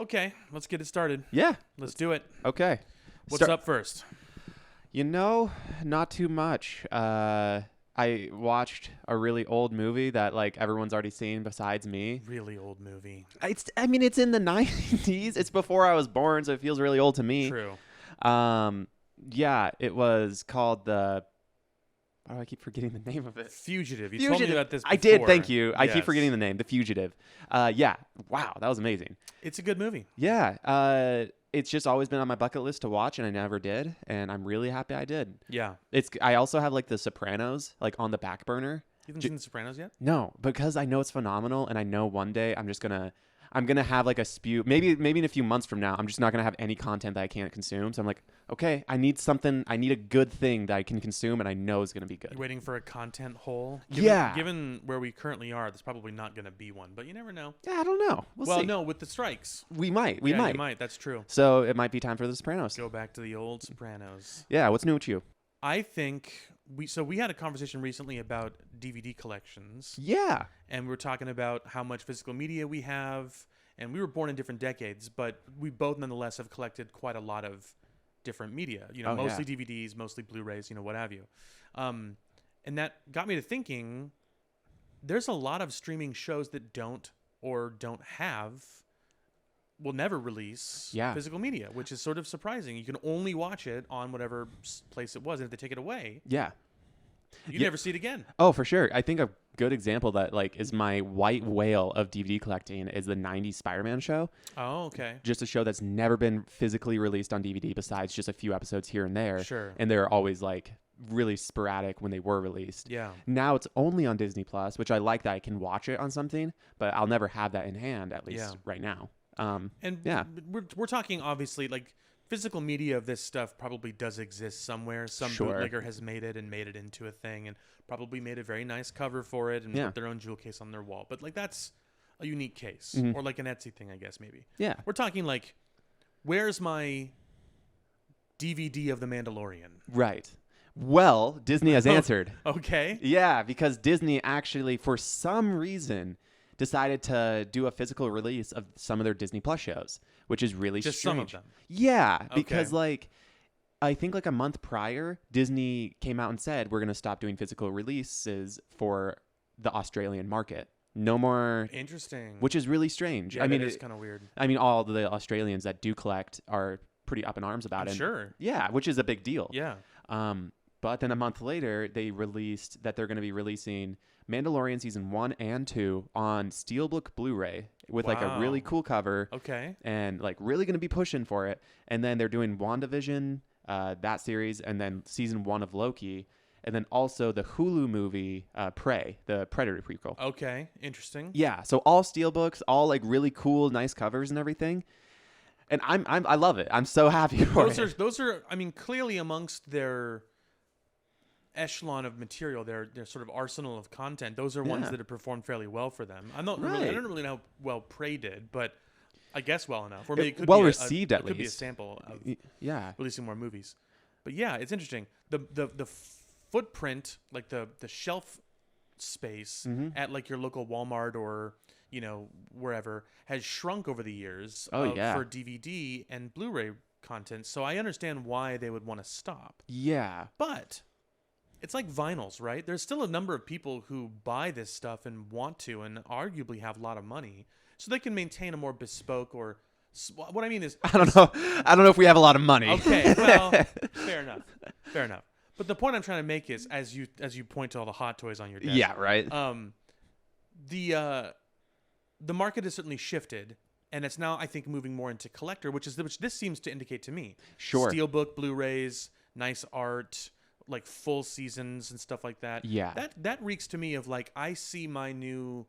Okay, let's get it started. Yeah. Let's do it. Okay. What's up first? Not too much. I watched a really old movie that like everyone's already seen besides me. Really old movie. It's in the 90s. It's before I was born, so it feels really old to me. True. Yeah, it was called the Why do I keep forgetting the name of it? Fugitive. You told me about this before. I did, thank you. I keep Yes. forgetting the name. The Fugitive. Yeah. Wow, that was amazing. It's a good movie. Yeah. It's just always been on my bucket list to watch, and I never did, and I'm really happy I did. Yeah. I also have like The Sopranos like on the back burner. You haven't seen The Sopranos yet? No, because I know it's phenomenal, and I know one day I'm gonna have like a spew. Maybe in a few months from now, I'm just not gonna have any content that I can't consume. So I'm like, okay, I need a good thing that I can consume, and I know is gonna be good. You're waiting for a content hole? Yeah. Given where we currently are, there's probably not going to be one, but you never know. Yeah, I don't know. We'll see. No, with the strikes. We might. You might. That's true. So it might be time for The Sopranos. Go back to the old Sopranos. Yeah. What's new with you? I think we had a conversation recently about DVD collections. Yeah. And we were talking about how much physical media we have. And we were born in different decades, but we both nonetheless have collected quite a lot of different media. Mostly DVDs, mostly Blu-rays, what have you. And that got me to thinking, there's a lot of streaming shows that will never release physical media, which is sort of surprising. You can only watch it on whatever place it was, and if they take it away, you never see it again. Oh, for sure. I think a good example that like is my white whale of DVD collecting is the 90s Spider-Man show. Oh, okay. Just a show that's never been physically released on DVD besides just a few episodes here and there. Sure. And they're always like really sporadic when they were released. Yeah. Now it's only on Disney Plus, which I like that I can watch it on something, but I'll never have that in hand, at least right now. We're talking obviously like physical media of this stuff probably does exist somewhere. Some bootlegger has made it into a thing and probably made a very nice cover for it and put their own jewel case on their wall. But like that's a unique case, or like an Etsy thing, I guess maybe. Yeah, we're talking like, where's my DVD of The Mandalorian? Right. Well, Disney has answered. Okay. Yeah, because Disney actually, for some reason, decided to do a physical release of some of their Disney Plus shows, which is really just strange. Some of them. Yeah, because like I think like a month prior, Disney came out and said we're going to stop doing physical releases for the Australian market. No more. Interesting. Which is really strange. Yeah, I mean, it's kind of weird. I mean, all the Australians that do collect are pretty up in arms about it. Sure. Yeah, which is a big deal. Yeah. But then a month later, they released that they're going to be releasing Mandalorian season 1 and 2 on Steelbook Blu-ray with like a really cool cover. Okay. And like really going to be pushing for it. And then they're doing WandaVision, that series, and then season 1 of Loki, and then also the Hulu movie Prey, the Predator prequel. Okay, interesting. Yeah, so all Steelbooks, all like really cool, nice covers and everything. And I love it. I'm so happy for it. Those are I mean clearly amongst their echelon of material, their sort of arsenal of content. Those are ones that have performed fairly well for them. I don't really know how well Prey did, but I guess well enough. Or maybe it could well be received at least. It could be a sample of releasing more movies. But yeah, it's interesting. The footprint, like the shelf space at like your local Walmart or wherever has shrunk over the years for DVD and Blu-ray content. So I understand why they would want to stop. Yeah. But it's like vinyls, right? There's still a number of people who buy this stuff and want to and arguably have a lot of money. So they can maintain a more bespoke or what I mean is I don't know if we have a lot of money. Okay, well, fair enough. But the point I'm trying to make is as you point to all the hot toys on your desk. Yeah, right. The market has certainly shifted, and it's now I think moving more into collector, which this seems to indicate to me. Sure. Steelbook, Blu-rays, nice art, like full seasons and stuff like that. Yeah. That reeks to me of like I see my new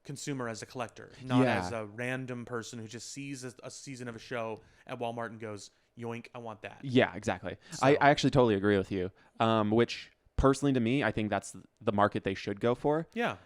consumer as a collector, not as a random person who just sees a season of a show at Walmart and goes, yoink, I want that. Yeah, exactly. So. I actually totally agree with you. Which personally to me, I think that's the market they should go for. Yeah.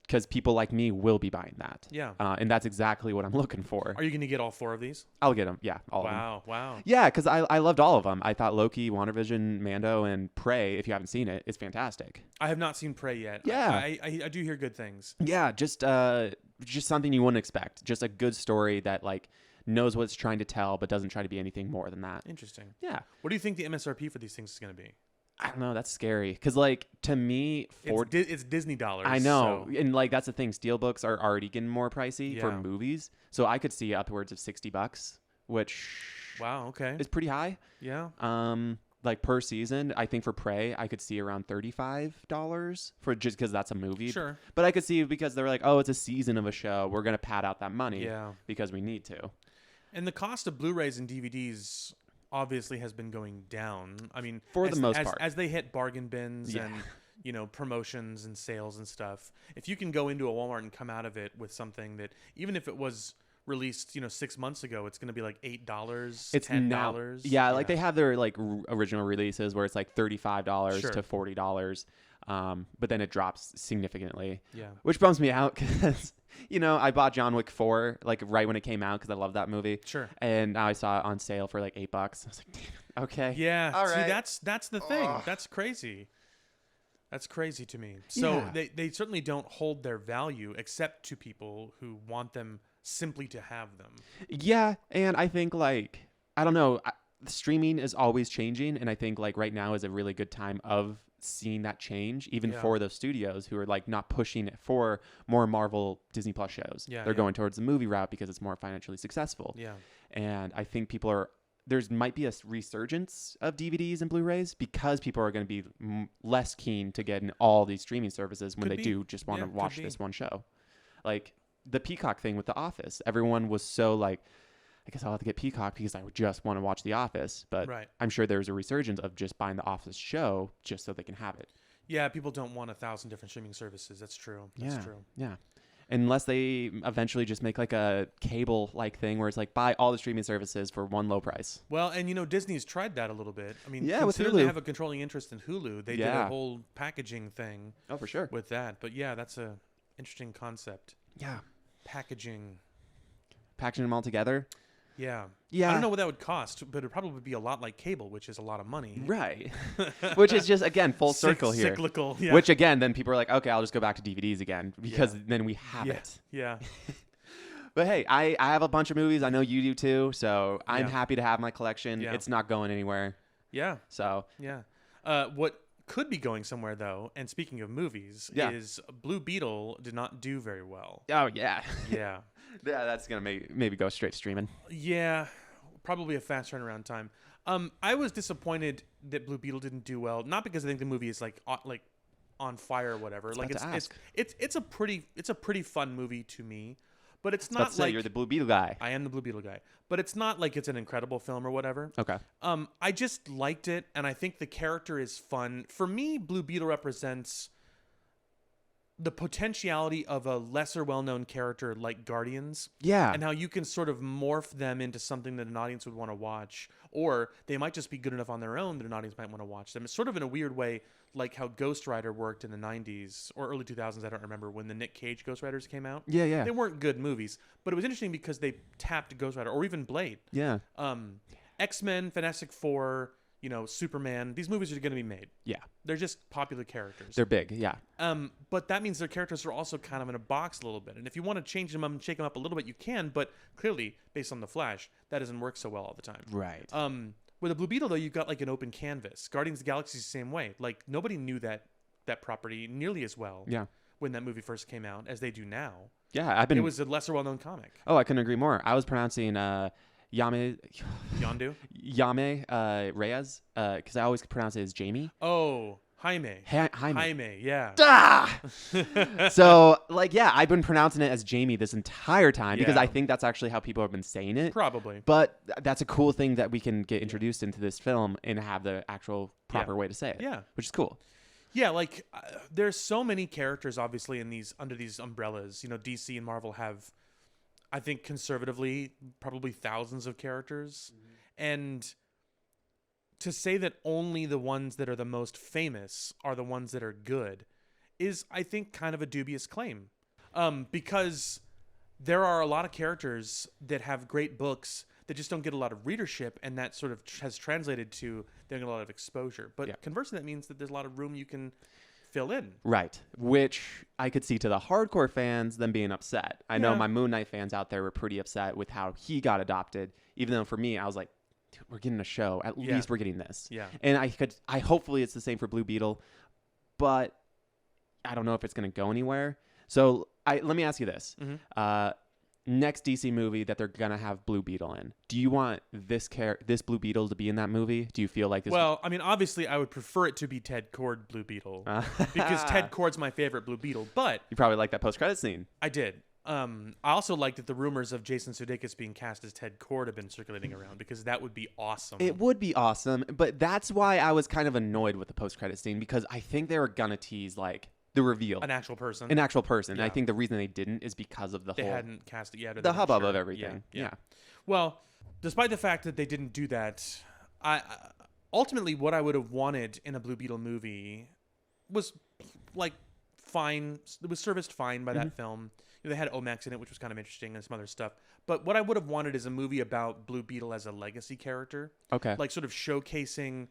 because people like me will be buying that. Yeah. And that's exactly what I'm looking for. Are you going to get all 4 of these? I'll get them. Yeah, all of them. Wow. Yeah, because I loved all of them. I thought Loki, WandaVision, Mando, and Prey, if you haven't seen it, is fantastic. I have not seen Prey yet. Yeah. I do hear good things. Yeah, just something you wouldn't expect. Just a good story that like knows what it's trying to tell, but doesn't try to be anything more than that. Interesting. Yeah. What do you think the MSRP for these things is going to be? I don't know. That's scary. Because, like, to me, it's Disney dollars. I know. So. And, like, that's the thing. Steelbooks are already getting more pricey for movies. So I could see upwards of $60, which wow, okay, is pretty high. Yeah. Like, per season, I think for Prey, I could see around $35 for just because that's a movie. Sure. But I could see because they're like, oh, it's a season of a show. We're going to pad out that money. Yeah. Because we need to. And the cost of Blu-rays and DVDs obviously has been going down. I mean, for the most part, as they hit bargain bins and promotions and sales and stuff. If you can go into a Walmart and come out of it with something that, even if it was released 6 months ago, it's going to be like $8, it's $10. Yeah, like they have their like original releases where it's like $35 sure. to $40. But then it drops significantly. Yeah, which bums me out because I bought John Wick 4 like right when it came out because I love that movie. Sure. And now I saw it on sale for like $8. I was like, damn, okay. Yeah. All right. See, that's the thing. Ugh. That's crazy. That's crazy to me. So they certainly don't hold their value except to people who want them simply to have them. Yeah, and I think like I don't know, streaming is always changing, and I think like right now is a really good time of seeing that change, even for those studios who are like not pushing it for more Marvel Disney Plus shows. They're going towards the movie route because it's more financially successful. Yeah, and I think there's might be a resurgence of DVDs and Blu-rays because people are going to be less keen to get in all these streaming services when they do just want to watch this one show. Like the Peacock thing with The Office. Everyone was so like, I guess I'll have to get Peacock because I would just want to watch The Office. But I'm sure there's a resurgence of just buying The Office show just so they can have it. Yeah, people don't want 1,000 different streaming services. That's true. That's true. Yeah. Unless they eventually just make like a cable-like thing where it's like buy all the streaming services for one low price. Well, and Disney's tried that a little bit. I mean, with Hulu. They have a controlling interest in Hulu. They did a whole packaging thing. Oh, for sure. With that. But yeah, that's a interesting concept. Yeah. Packaging them all together. Yeah. I don't know what that would cost, but it'd probably be a lot like cable, which is a lot of money. Right. Which is just, again, full circle here. Cyclical, yeah. Which, again, then people are like, okay, I'll just go back to DVDs again because then we have it. Yeah. But hey, I have a bunch of movies. I know you do too. So I'm happy to have my collection. Yeah. It's not going anywhere. Yeah. So. Yeah. What could be going somewhere, though, and speaking of movies, is Blue Beetle did not do very well. Oh, yeah. Yeah. Yeah, that's going to maybe go straight streaming. Yeah, probably a fast turnaround time. I was disappointed that Blue Beetle didn't do well, not because I think the movie is like on fire or whatever. It's a pretty fun movie to me, but it's not like you're the Blue Beetle guy. I am the Blue Beetle guy, but it's not like it's an incredible film or whatever. Okay. I just liked it, and I think the character is fun. For me, Blue Beetle represents the potentiality of a lesser well-known character like Guardians. Yeah. And how you can sort of morph them into something that an audience would want to watch. Or they might just be good enough on their own that an audience might want to watch them. It's sort of in a weird way like how Ghost Rider worked in the 90s or early 2000s, I don't remember, when the Nick Cage Ghost Riders came out. Yeah. They weren't good movies. But it was interesting because they tapped Ghost Rider or even Blade. Yeah. X-Men, Fantastic Four, Superman, these movies are going to be made. Yeah. They're just popular characters. They're big, yeah. But that means their characters are also kind of in a box a little bit. And if you want to change them up and shake them up a little bit, you can. But clearly, based on The Flash, that doesn't work so well all the time. Right. With a Blue Beetle, though, you've got like an open canvas. Guardians of the Galaxy is the same way. Like, nobody knew that property nearly as well when that movie first came out as they do now. Yeah, it was a lesser well-known comic. Oh, I couldn't agree more. I was pronouncing Yame Reyes, because I always pronounce it as Jamie. Oh, Jaime. Jaime, yeah. So, I've been pronouncing it as Jamie this entire time because I think that's actually how people have been saying it. Probably. But that's a cool thing that we can get introduced into this film and have the actual proper way to say it. Yeah. Which is cool. Yeah, there's so many characters, obviously, under these umbrellas. DC and Marvel have, I think, conservatively, probably thousands of characters. Mm-hmm. And to say that only the ones that are the most famous are the ones that are good is, I think, kind of a dubious claim. Because there are a lot of characters that have great books that just don't get a lot of readership, and that sort of has translated to they get a lot of exposure. But conversely, that means that there's a lot of room you can fill in. Right. Which I could see to the hardcore fans them being upset. I know my Moon Knight fans out there were pretty upset with how he got adopted, even though for me, I was like, dude, we're getting a show. At least we're getting this. Yeah. And I hopefully it's the same for Blue Beetle, but I don't know if it's going to go anywhere. So let me ask you this. Next DC movie that they're going to have Blue Beetle in. Do you want this Blue Beetle to be in that movie? Do you feel like this? Well, I mean, obviously, I would prefer it to be Ted Kord Blue Beetle because Ted Kord's my favorite Blue Beetle. But you probably like that post-credit scene. I did. I also like that the rumors of Jason Sudeikis being cast as Ted Kord have been circulating around because that would be awesome. It would be awesome, but that's why I was kind of annoyed with the post-credit scene because I think they were going to tease like the reveal. An actual person. Yeah. And I think the reason they didn't is because of they hadn't cast it yet. The hubbub of everything. Yeah. Well, despite the fact that they didn't do that, I ultimately what I would have wanted in a Blue Beetle movie was like fine. It was serviced fine by that film. They had Omax in it, which was kind of interesting, and some other stuff. But what I would have wanted is a movie about Blue Beetle as a legacy character. Okay. Like sort of showcasing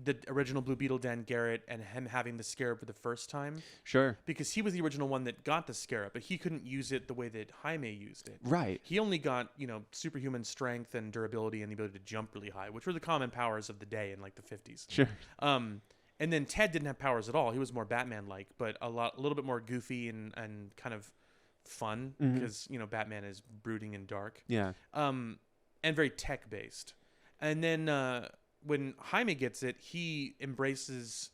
the original Blue Beetle, Dan Garrett, and him having the scarab for the first time. Sure. Because he was the original one that got the scarab, but he couldn't use it the way that Jaime used it. Right. He only got, superhuman strength and durability and the ability to jump really high, which were the common powers of the day in like the 50s. Sure. And then Ted didn't have powers at all. He was more Batman-like, but a little bit more goofy and kind of fun because, Batman is brooding and dark. Yeah. And very tech-based. And then when Jaime gets it, he embraces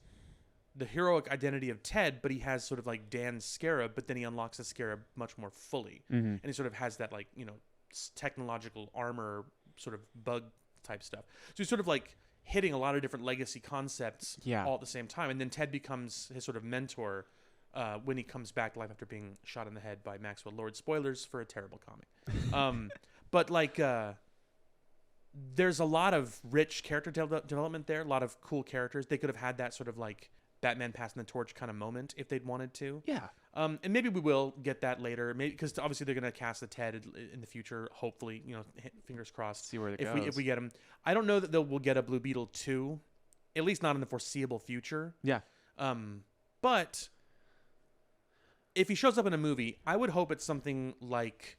the heroic identity of Ted, but he has sort of like Dan's scarab, but then he unlocks the scarab much more fully. And he sort of has that like, technological armor sort of bug type stuff. So he's sort of like hitting a lot of different legacy concepts all at the same time. And then Ted becomes his sort of mentor when he comes back to life after being shot in the head by Maxwell Lord. Spoilers for a terrible comic. But like... there's a lot of rich character development there, a lot of cool characters. They could have had that sort of like Batman passing the torch kind of moment if they'd wanted to. Yeah. And maybe we will get that later, maybe because obviously they're going to cast the Ted in the future. Hopefully, fingers crossed. See where it goes. If we get him, I don't know that we'll get a Blue Beetle 2, at least not in the foreseeable future. Yeah. But if he shows up in a movie, I would hope it's something like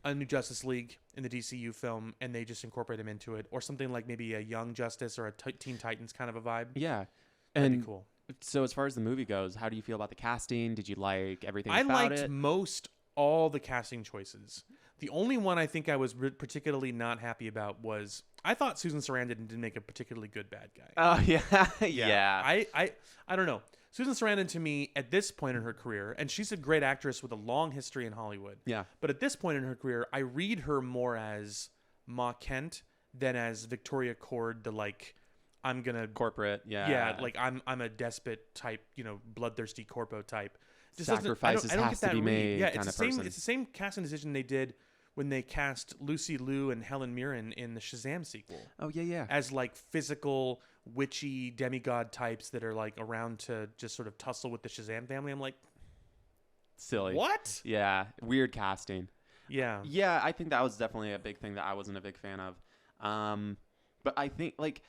a New Justice League in the DCU film, and they just incorporate him into it, or something like maybe a Young Justice or a Teen Titans kind of a vibe. Yeah, that'd be cool. So as far as the movie goes, how do you feel about the casting? Did you like everything about it? I liked most all the casting choices. The only one I think I was particularly not happy about was I thought Susan Sarandon didn't make a particularly good bad guy. Oh yeah, yeah. I don't know. Susan Sarandon, to me, at this point in her career, and she's a great actress with a long history in Hollywood. Yeah. But at this point in her career, I read her more as Ma Kent than as Victoria Cord, the like, I'm gonna corporate, yeah, like I'm a despot type, bloodthirsty corpo type. Just sacrifices has to be made. Yeah, it's the same casting decision they did when they cast Lucy Liu and Helen Mirren in the Shazam sequel. Oh yeah. As like physical, witchy demigod types that are like around to just sort of tussle with the Shazam family. I'm like, silly. What? Yeah, weird casting. Yeah. Yeah, I think that was definitely a big thing that I wasn't a big fan of. But I think like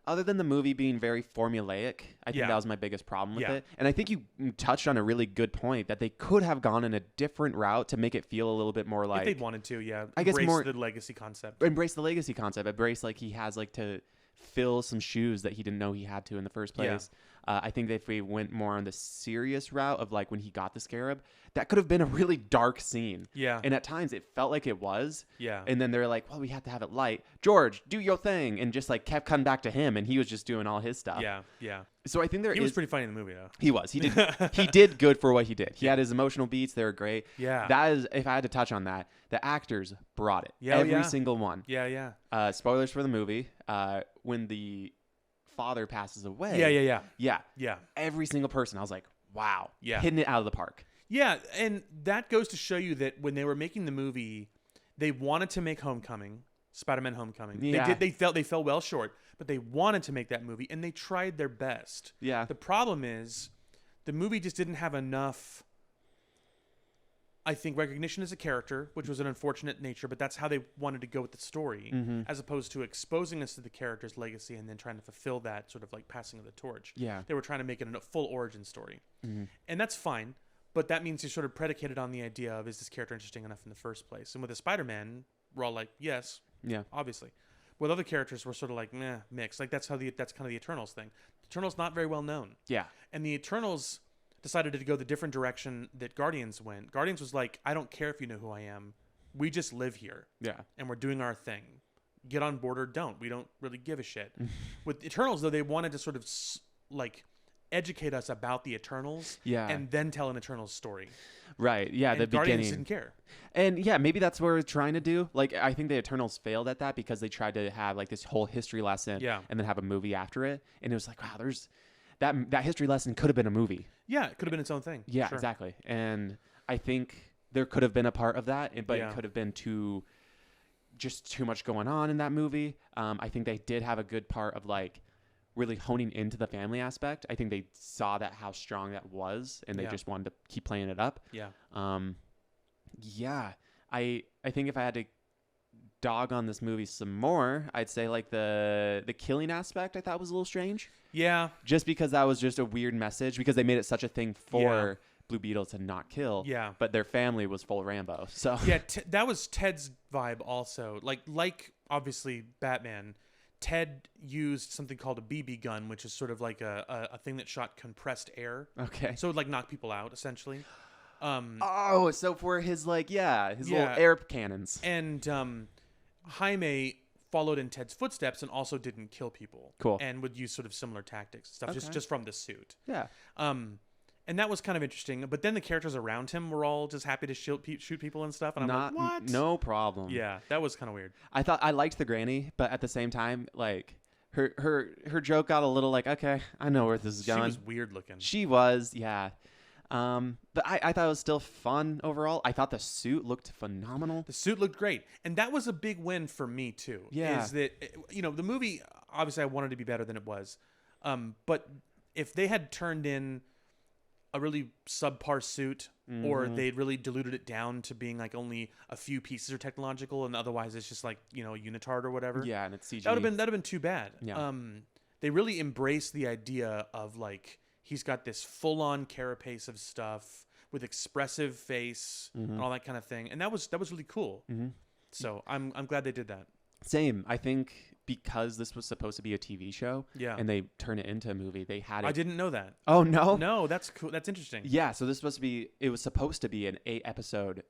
other than the movie being very formulaic, I think that was my biggest problem with it. And I think you touched on a really good point that they could have gone in a different route to make it feel a little bit more like... If they wanted to, yeah. I guess more... the legacy concept. Embrace the legacy concept. Embrace like he has like to fill some shoes that he didn't know he had to in the first place. Yeah. I think that if we went more on the serious route of like when he got the scarab, that could have been a really dark scene. Yeah. And at times it felt like it was. Yeah. And then they're like, well, we have to have it light. George, do your thing. And just like kept cutting back to him and he was just doing all his stuff. Yeah. Yeah. So I think he was pretty funny in the movie though. He was. He did good for what he did. He had his emotional beats. They were great. Yeah. That is, if I had to touch on that, the actors brought it. Yeah. Every single one. Yeah. Yeah. Spoilers for the movie. When the father passes away. Yeah. Every single person. I was like, wow. Yeah. Hitting it out of the park. Yeah. And that goes to show you that when they were making the movie, they wanted to make Homecoming, Spider-Man Homecoming. Yeah. They fell well short, but they wanted to make that movie and they tried their best. Yeah. The problem is the movie just didn't have enough I think, recognition as a character, which was an unfortunate nature, but that's how they wanted to go with the story, as opposed to exposing us to the character's legacy and then trying to fulfill that sort of like passing of the torch. Yeah. They were trying to make it a full origin story. And that's fine, but that means you're sort of predicated on the idea of, is this character interesting enough in the first place? And with the Spider-Man, we're all like, yes, obviously. With other characters, we're sort of like, meh, mixed. Like that's kind of the Eternals thing. The Eternals not very well known. Yeah. And the Eternals decided to go the different direction that Guardians went. Guardians was like, I don't care if you know who I am. We just live here. Yeah. And we're doing our thing. Get on board or don't. We don't really give a shit. With Eternals, though, they wanted to sort of like educate us about the Eternals and then tell an Eternals story. Right. Yeah. And the Guardians beginning. didn't care. And yeah, maybe that's what we're trying to do. Like, I think the Eternals failed at that because they tried to have like this whole history lesson and then have a movie after it. And it was like, wow, there's that history lesson could have been a movie. Yeah. It could have been its own thing. Yeah, sure. exactly. And I think there could have been a part of that, but it could have been too much going on in that movie. I think they did have a good part of like really honing into the family aspect. I think they saw that how strong that was, and they just wanted to keep playing it up. Yeah. Yeah. I think if I had to dog on this movie some more, I'd say like the killing aspect I thought was a little strange. Yeah. Just because that was just a weird message, because they made it such a thing for Blue Beetle to not kill. Yeah. But their family was full Rambo. So yeah, that was Ted's vibe also. Like obviously Batman, Ted used something called a BB gun, which is sort of like a thing that shot compressed air. Okay. So it would like knock people out essentially. So for his little air cannons. And Jaime followed in Ted's footsteps and also didn't kill people. Cool. And would use sort of similar tactics and stuff just from the suit. Yeah. And that was kind of interesting. But then the characters around him were all just happy to shoot people and stuff. And I'm like, what? No problem. Yeah, that was kind of weird. I liked the granny, but at the same time, like her joke got a little like, okay, I know where this is going. She was weird looking. She was, yeah. But I thought it was still fun overall. I thought the suit looked phenomenal. The suit looked great. And that was a big win for me too. Yeah. Is that, the movie, obviously I wanted to be better than it was. But if they had turned in a really subpar suit, or they'd really diluted it down to being like only a few pieces are technological and otherwise it's just like, a unitard or whatever. Yeah, and it's CG. That'd have been too bad. Yeah. They really embraced the idea of like, he's got this full-on carapace of stuff with expressive face and all that kind of thing, and that was really cool. So I'm glad they did that. Same. I think because this was supposed to be a TV show, and they turn it into a movie, they had it. I didn't know that. Oh no, no, that's cool. That's interesting. Yeah, so it was supposed to be an 8-episode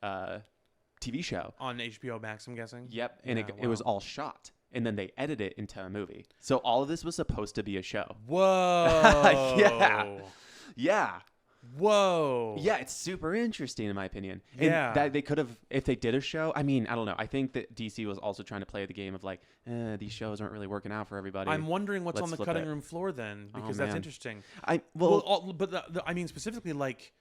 TV show on HBO Max, I'm guessing. Yep, and it was all shot. And then they edited it into a movie. So all of this was supposed to be a show. Whoa. Yeah. Whoa. Yeah, it's super interesting in my opinion. Yeah. And that they could have, if they did a show, I mean, I don't know. I think that DC was also trying to play the game of like, these shows aren't really working out for everybody. I'm wondering what's on the cutting room floor then, because that's interesting. I mean, specifically like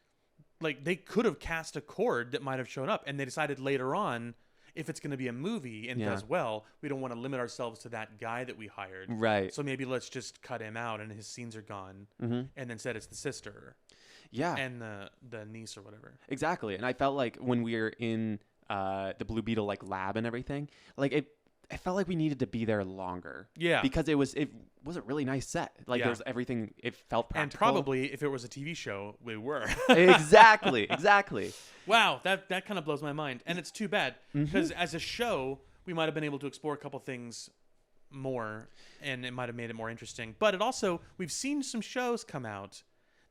they could have cast a chord that might have shown up, and they decided later on, if it's going to be a movie and does well, we don't want to limit ourselves to that guy that we hired. Right. So maybe let's just cut him out and his scenes are gone. And instead it's the sister. Yeah. And the niece or whatever. Exactly. And I felt like when we were in the Blue Beetle like lab and everything, like it felt like we needed to be there longer. Yeah. Because it was a really nice set. Like there was everything, it felt practical. And probably if it was a TV show, we were. Exactly. Wow, that kind of blows my mind. And it's too bad because as a show, we might have been able to explore a couple things more and it might have made it more interesting. But it also, we've seen some shows come out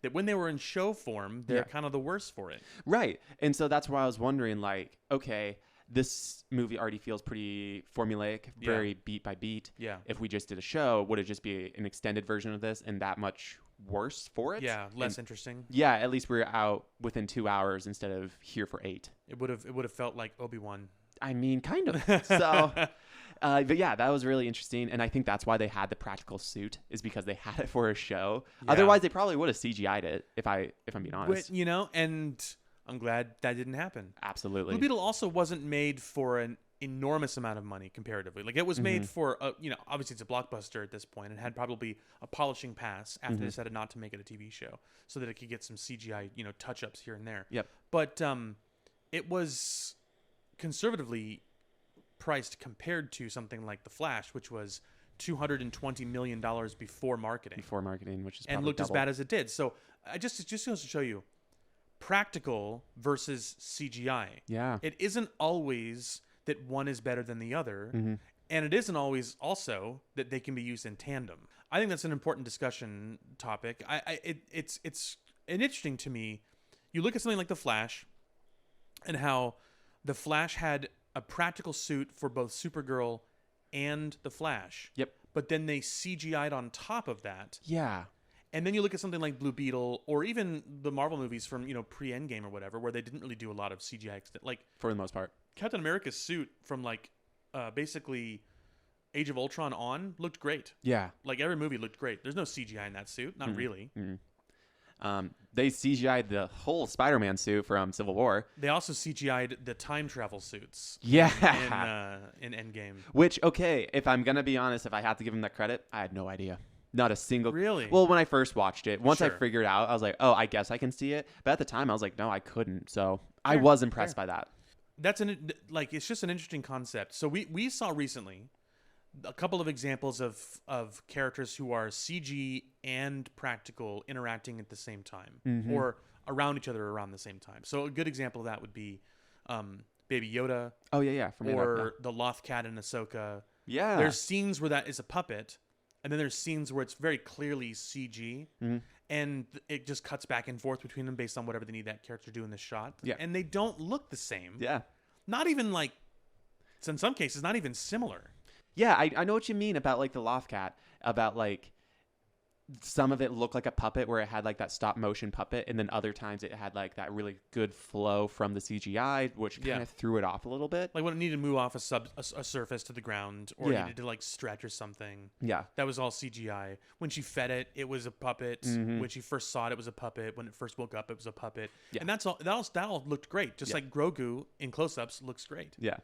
that when they were in show form, they're kind of the worst for it. Right. And so that's why I was wondering, like, okay, this movie already feels pretty formulaic, very beat by beat. Yeah. If we just did a show, would it just be an extended version of this and that much worse for it? Yeah, less interesting. Yeah, at least we're out within 2 hours instead of here for 8. It would have felt like Obi-Wan. I mean, kind of. So, but yeah, that was really interesting, and I think that's why they had the practical suit, is because they had it for a show. Yeah. Otherwise, they probably would have CGI'd it. If I'm being honest, but, and I'm glad that didn't happen. Absolutely. Blue Beetle also wasn't made for an enormous amount of money comparatively. Like it was made for obviously it's a blockbuster at this point and had probably a polishing pass after they decided not to make it a TV show so that it could get some CGI touch-ups here and there. Yep. But it was conservatively priced compared to something like The Flash, which was $220 million before marketing. Which is and looked double. as bad as it did. So it just goes to show you practical versus CGI. Yeah. It isn't always that one is better than the other, Mm-hmm. and it isn't always also that they can be used in tandem. I think that's an important discussion topic. It's interesting to me. You look at something like The Flash, and how The Flash had a practical suit for both Supergirl and The Flash. Yep. But then they CGI'd on top of that. Yeah. And then you look at something like Blue Beetle, or even the Marvel movies from, pre-Endgame or whatever, where they didn't really do a lot of CGI. Like, for the most part, Captain America's suit from basically Age of Ultron on looked great. Yeah. Like, every movie looked great. There's no CGI in that suit. Not really. They CGI'd the whole Spider-Man suit from Civil War. They also CGI'd the time travel suits. Yeah. In Endgame. Which, okay, if I'm going to be honest, if I had to give them that credit, I had no idea. Not a single. Really? Well, when I first watched it, once I Sure. figured out, I was like, oh, I guess I can see it. But at the time, I was like, no, I couldn't. So I was impressed by that. That's it's just an interesting concept. So we saw recently a couple of examples of characters who are CG and practical interacting at the same time, or around each other around the same time. So a good example of that would be Baby Yoda. Oh, yeah. Or the Loth Cat in Ahsoka. Yeah. There's scenes where that is a puppet, and then there's scenes where it's very clearly CG, and it just cuts back and forth between them based on whatever they need that character to do in the shot. Yeah. And they don't look the same. Yeah. Not even in some cases, not even similar. Yeah, I know what you mean about like the Loth Cat, about like some of it looked like a puppet where it had like that stop motion puppet, and then other times it had like that really good flow from the CGI, which kind of threw it off a little bit. Like when it needed to move off a surface to the ground, or needed to like stretch or something. Yeah. That was all CGI. When she fed it, it was a puppet. When she first saw it, it was a puppet. When it first woke up, it was a puppet. Yeah. And that all looked great. Just like Grogu in close-ups looks great. Yeah.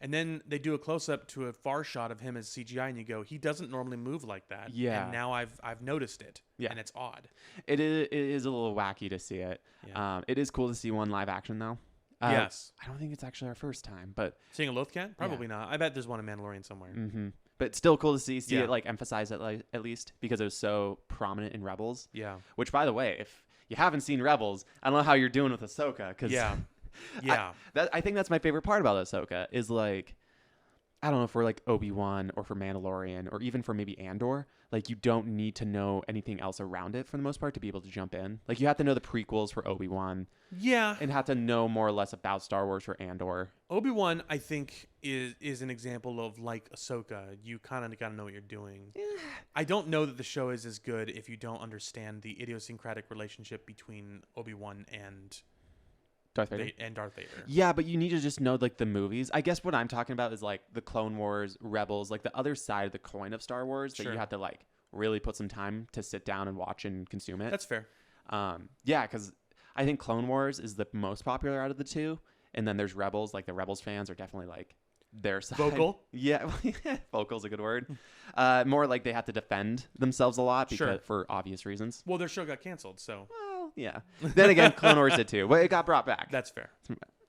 And then they do a close-up to a far shot of him as CGI, and you go, he doesn't normally move like that. Yeah. And now I've noticed it. Yeah. And it's odd. It is a little wacky to see it. Yeah. It is cool to see one live action, though. Yes. I don't think it's actually our first time, but... Seeing a Loth Cat? Probably not. I bet there's one in Mandalorian somewhere. Mm-hmm. But still cool to see it, like, emphasized at least, because it was so prominent in Rebels. Yeah. Which, by the way, if you haven't seen Rebels, I don't know how you're doing with Ahsoka, because... Yeah. Yeah. I think that's my favorite part about Ahsoka, is, like... I don't know, for like Obi-Wan or for Mandalorian or even for maybe Andor, like you don't need to know anything else around it for the most part to be able to jump in. Like you have to know the prequels for Obi-Wan. Yeah. And have to know more or less about Star Wars for Andor. Obi-Wan, I think, is an example of like Ahsoka. You kind of got to know what you're doing. I don't know that the show is as good if you don't understand the idiosyncratic relationship between Obi-Wan and Darth Vader. Yeah, but you need to just know like the movies. I guess what I'm talking about is like the Clone Wars, Rebels, like the other side of the coin of Star Wars that you have to like really put some time to sit down and watch and consume it. That's fair. Yeah, because I think Clone Wars is the most popular out of the two, and then there's Rebels. Like the Rebels fans are definitely like their side. Vocal? Yeah, vocal's a good word. More like they have to defend themselves a lot because for obvious reasons. Well, their show got canceled, so. Yeah. Then again, Clone Wars did too. But it got brought back. That's fair.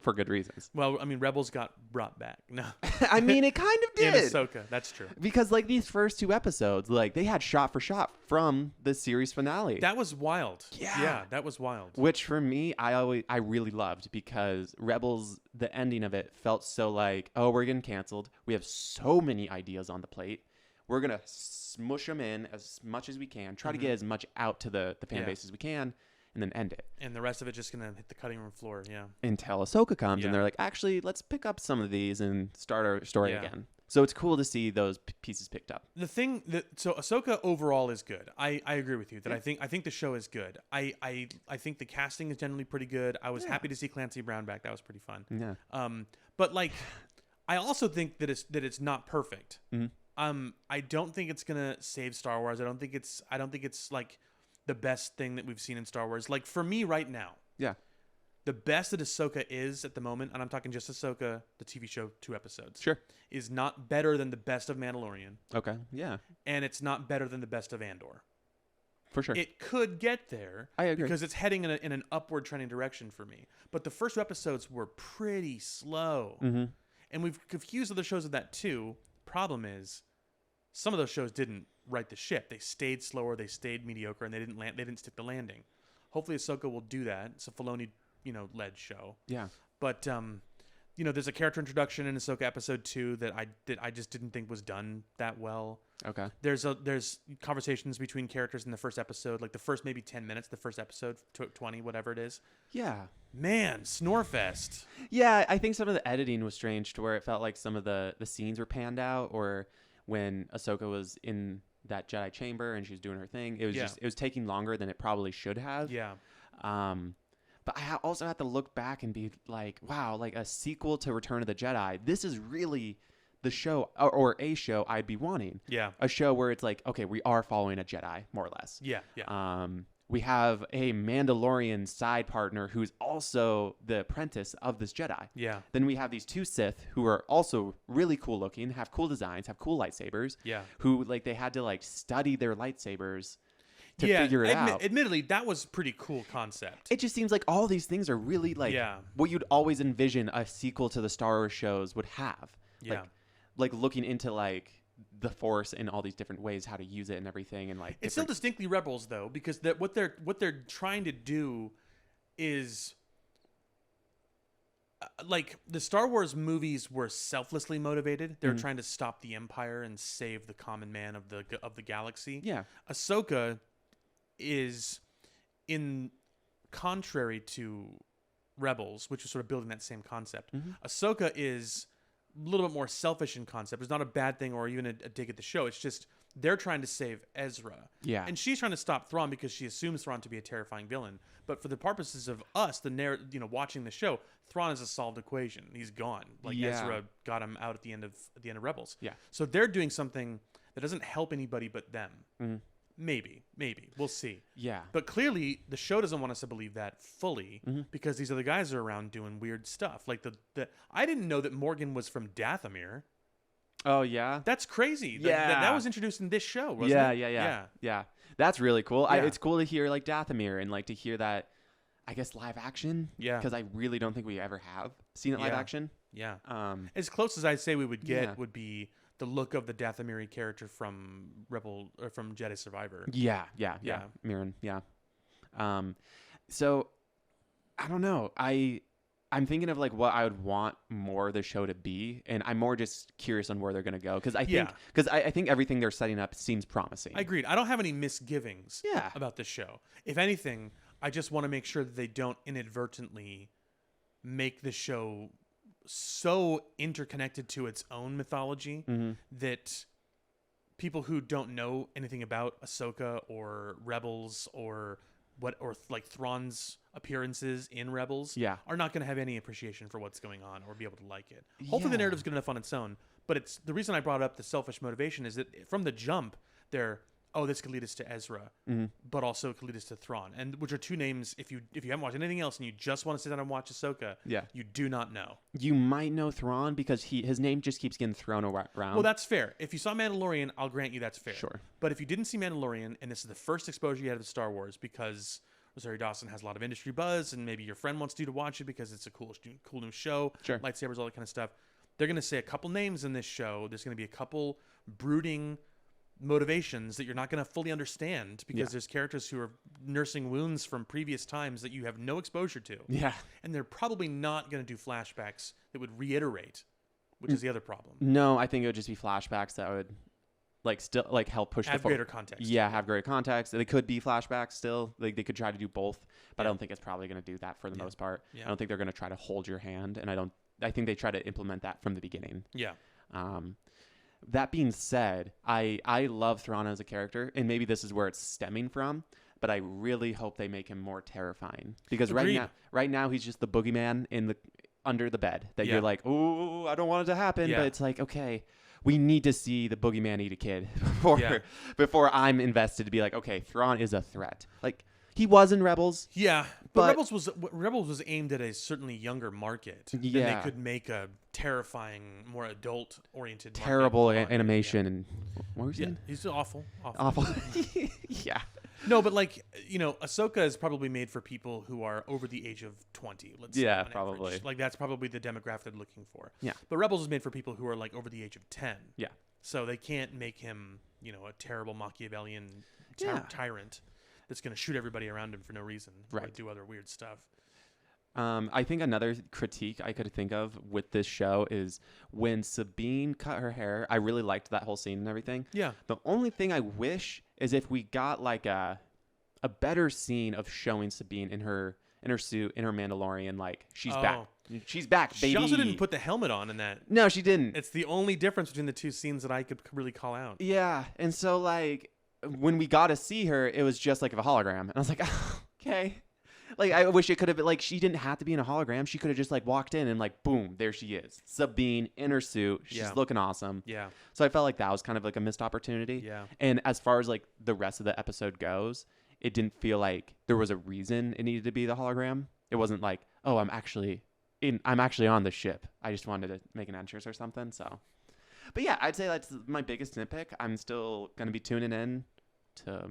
For good reasons. Well, I mean, Rebels got brought back. No. I mean, it kind of did. In Ahsoka. That's true. Because, like, these first two episodes, like, they had shot for shot from the series finale. That was wild. Yeah. Yeah, that was wild. Which, for me, I really loved because Rebels, the ending of it felt so like, oh, we're getting canceled. We have so many ideas on the plate. We're going to smush them in as much as we can. Try to get as much out to the fan base as we can. And then end it. And the rest of it just going to hit the cutting room floor, Until Ahsoka comes, and they're like, actually, let's pick up some of these and start our story again. So it's cool to see those pieces picked up. The thing so Ahsoka overall is good. I agree with you that I think the show is good. I think the casting is generally pretty good. I was happy to see Clancy Brown back. That was pretty fun. Yeah. But like, I also think that it's not perfect. Mm-hmm. I don't think it's gonna save Star Wars. I don't think it's like the best thing that we've seen in Star Wars. Like for me right now, the best that Ahsoka is at the moment, and I'm talking just Ahsoka, the TV show, 2 episodes, is not better than the best of Mandalorian. Okay, yeah. And it's not better than the best of Andor. For sure. It could get there. I agree. Because it's heading in an upward trending direction for me. But the first 2 episodes were pretty slow. Mm-hmm. And we've confused other shows with that too. Problem is, some of those shows didn't right the ship. They stayed slower, they stayed mediocre, and they didn't stick the landing. Hopefully Ahsoka will do that. It's a Filoni, led show. Yeah. But there's a character introduction in Ahsoka episode 2 that I just didn't think was done that well. Okay. There's conversations between characters in the first episode, like the first maybe 10 minutes, the first episode, 20, whatever it is. Yeah. Man, Snorefest. Yeah, I think some of the editing was strange to where it felt like some of the scenes were panned out, or when Ahsoka was in that Jedi chamber and she was doing her thing, it was it was taking longer than it probably should have. Yeah. But I also have to look back and be like, wow, like a sequel to Return of the Jedi. This is really the show or a show I'd be wanting. Yeah. A show where it's like, okay, we are following a Jedi, more or less. Yeah. Yeah. We have a Mandalorian side partner who's also the apprentice of this Jedi. Yeah. Then we have these 2 Sith who are also really cool looking, have cool designs, have cool lightsabers. Yeah. Who they had to study their lightsabers to figure it out. Admittedly, that was pretty cool concept. It just seems like all these things are really what you'd always envision a sequel to the Star Wars shows would have. Yeah. Like looking into the Force in all these different ways, how to use it and everything, and it's still distinctly Rebels though, because what they're trying to do is the Star Wars movies were selflessly motivated. They're trying to stop the Empire and save the common man of the galaxy. Yeah. Ahsoka is in contrary to Rebels, which is sort of building that same concept. Ahsoka is a little bit more selfish in concept. It's not a bad thing or even a dig at the show. It's just they're trying to save Ezra. Yeah. And she's trying to stop Thrawn because she assumes Thrawn to be a terrifying villain. But for the purposes of us, watching the show, Thrawn is a solved equation. He's gone. Ezra got him out at the end of Rebels. Yeah. So they're doing something that doesn't help anybody but them. Maybe. We'll see. Yeah. But clearly, the show doesn't want us to believe that fully because these other guys are around doing weird stuff. Like I didn't know that Morgan was from Dathomir. Oh, yeah? That's crazy. Yeah. That was introduced in this show, wasn't it? Yeah. That's really cool. Yeah. It's cool to hear Dathomir and to hear that, I guess, live action. Yeah. Because I really don't think we ever have seen it live action. Yeah. As close as I'd say we would get would be the look of the Dathomiri character from from Jedi Survivor. Yeah. Mirren, yeah. So I don't know. I'm thinking of what I would want more of the show to be, and I'm more just curious on where they're going to go because I think everything they're setting up seems promising. I agreed. I don't have any misgivings about the show. If anything, I just want to make sure that they don't inadvertently make the show so interconnected to its own mythology that people who don't know anything about Ahsoka or Rebels or Thrawn's appearances in Rebels are not going to have any appreciation for what's going on or be able to like it. Hopefully the narrative's good enough on its own, but it's the reason I brought up the selfish motivation is that from the jump this could lead us to Ezra, but also it could lead us to Thrawn, and which are 2 names. If you haven't watched anything else and you just want to sit down and watch Ahsoka, you do not know. You might know Thrawn because his name just keeps getting thrown around. Well, that's fair. If you saw Mandalorian, I'll grant you that's fair. Sure. But if you didn't see Mandalorian, and this is the first exposure you had of Star Wars because Rosario Dawson has a lot of industry buzz, and maybe your friend wants you to watch it because it's a cool new show, lightsabers, all that kind of stuff. They're going to say a couple names in this show. There's going to be a couple brooding motivations that you're not going to fully understand because there's characters who are nursing wounds from previous times that you have no exposure to. Yeah. And they're probably not going to do flashbacks that would reiterate, which is the other problem. No, I think it would just be flashbacks that would help push have greater context. Yeah, have greater context. They could be flashbacks still. They could try to do both, but I don't think it's probably going to do that for the most part. Yeah. I don't think they're going to try to hold your hand, and I think they try to implement that from the beginning. Yeah. That being said, I love Thrawn as a character, and maybe this is where it's stemming from, but I really hope they make him more terrifying because right now he's just the boogeyman under the bed that you're like, oh, I don't want it to happen, but it's like, okay, we need to see the boogeyman eat a kid before I'm invested to be like, okay, Thrawn is a threat. He was in Rebels. Yeah, but Rebels was aimed at a certainly younger market. Yeah, they could make a terrifying, more adult-oriented, terrible animation. And what were you saying? He's awful. Yeah. No, but like, Ahsoka is probably made for people who are over the age of 20. Let's say, on probably. average. Like that's probably the demographic they're looking for. Yeah. But Rebels is made for people who are like over the age of 10. Yeah. So they can't make him, a terrible Machiavellian tyrant that's going to shoot everybody around him for no reason. Right. Or do other weird stuff. I think another critique I could think of with this show is when Sabine cut her hair. I really liked that whole scene and everything. Yeah. The only thing I wish is if we got like a better scene of showing Sabine in her suit, in her Mandalorian, like she's back. She's back, baby. She also didn't put the helmet on in that. No, she didn't. It's the only difference between the two scenes that I could really call out. Yeah, and so like when we got to see her, it was just like a hologram, and I was like, oh, okay. Like, I wish it could have been, like, she didn't have to be in a hologram. She could have just, like, walked in and, like, boom, there she is. Sabine in her suit. She's looking awesome. Yeah. So I felt like that was kind of, like, a missed opportunity. Yeah. And as far as, like, the rest of the episode goes, it didn't feel like there was a reason it needed to be the hologram. It wasn't like, oh, I'm actually on the ship. I just wanted to make an entrance or something, so. But, yeah, I'd say that's my biggest nitpick. I'm still going to be tuning in to,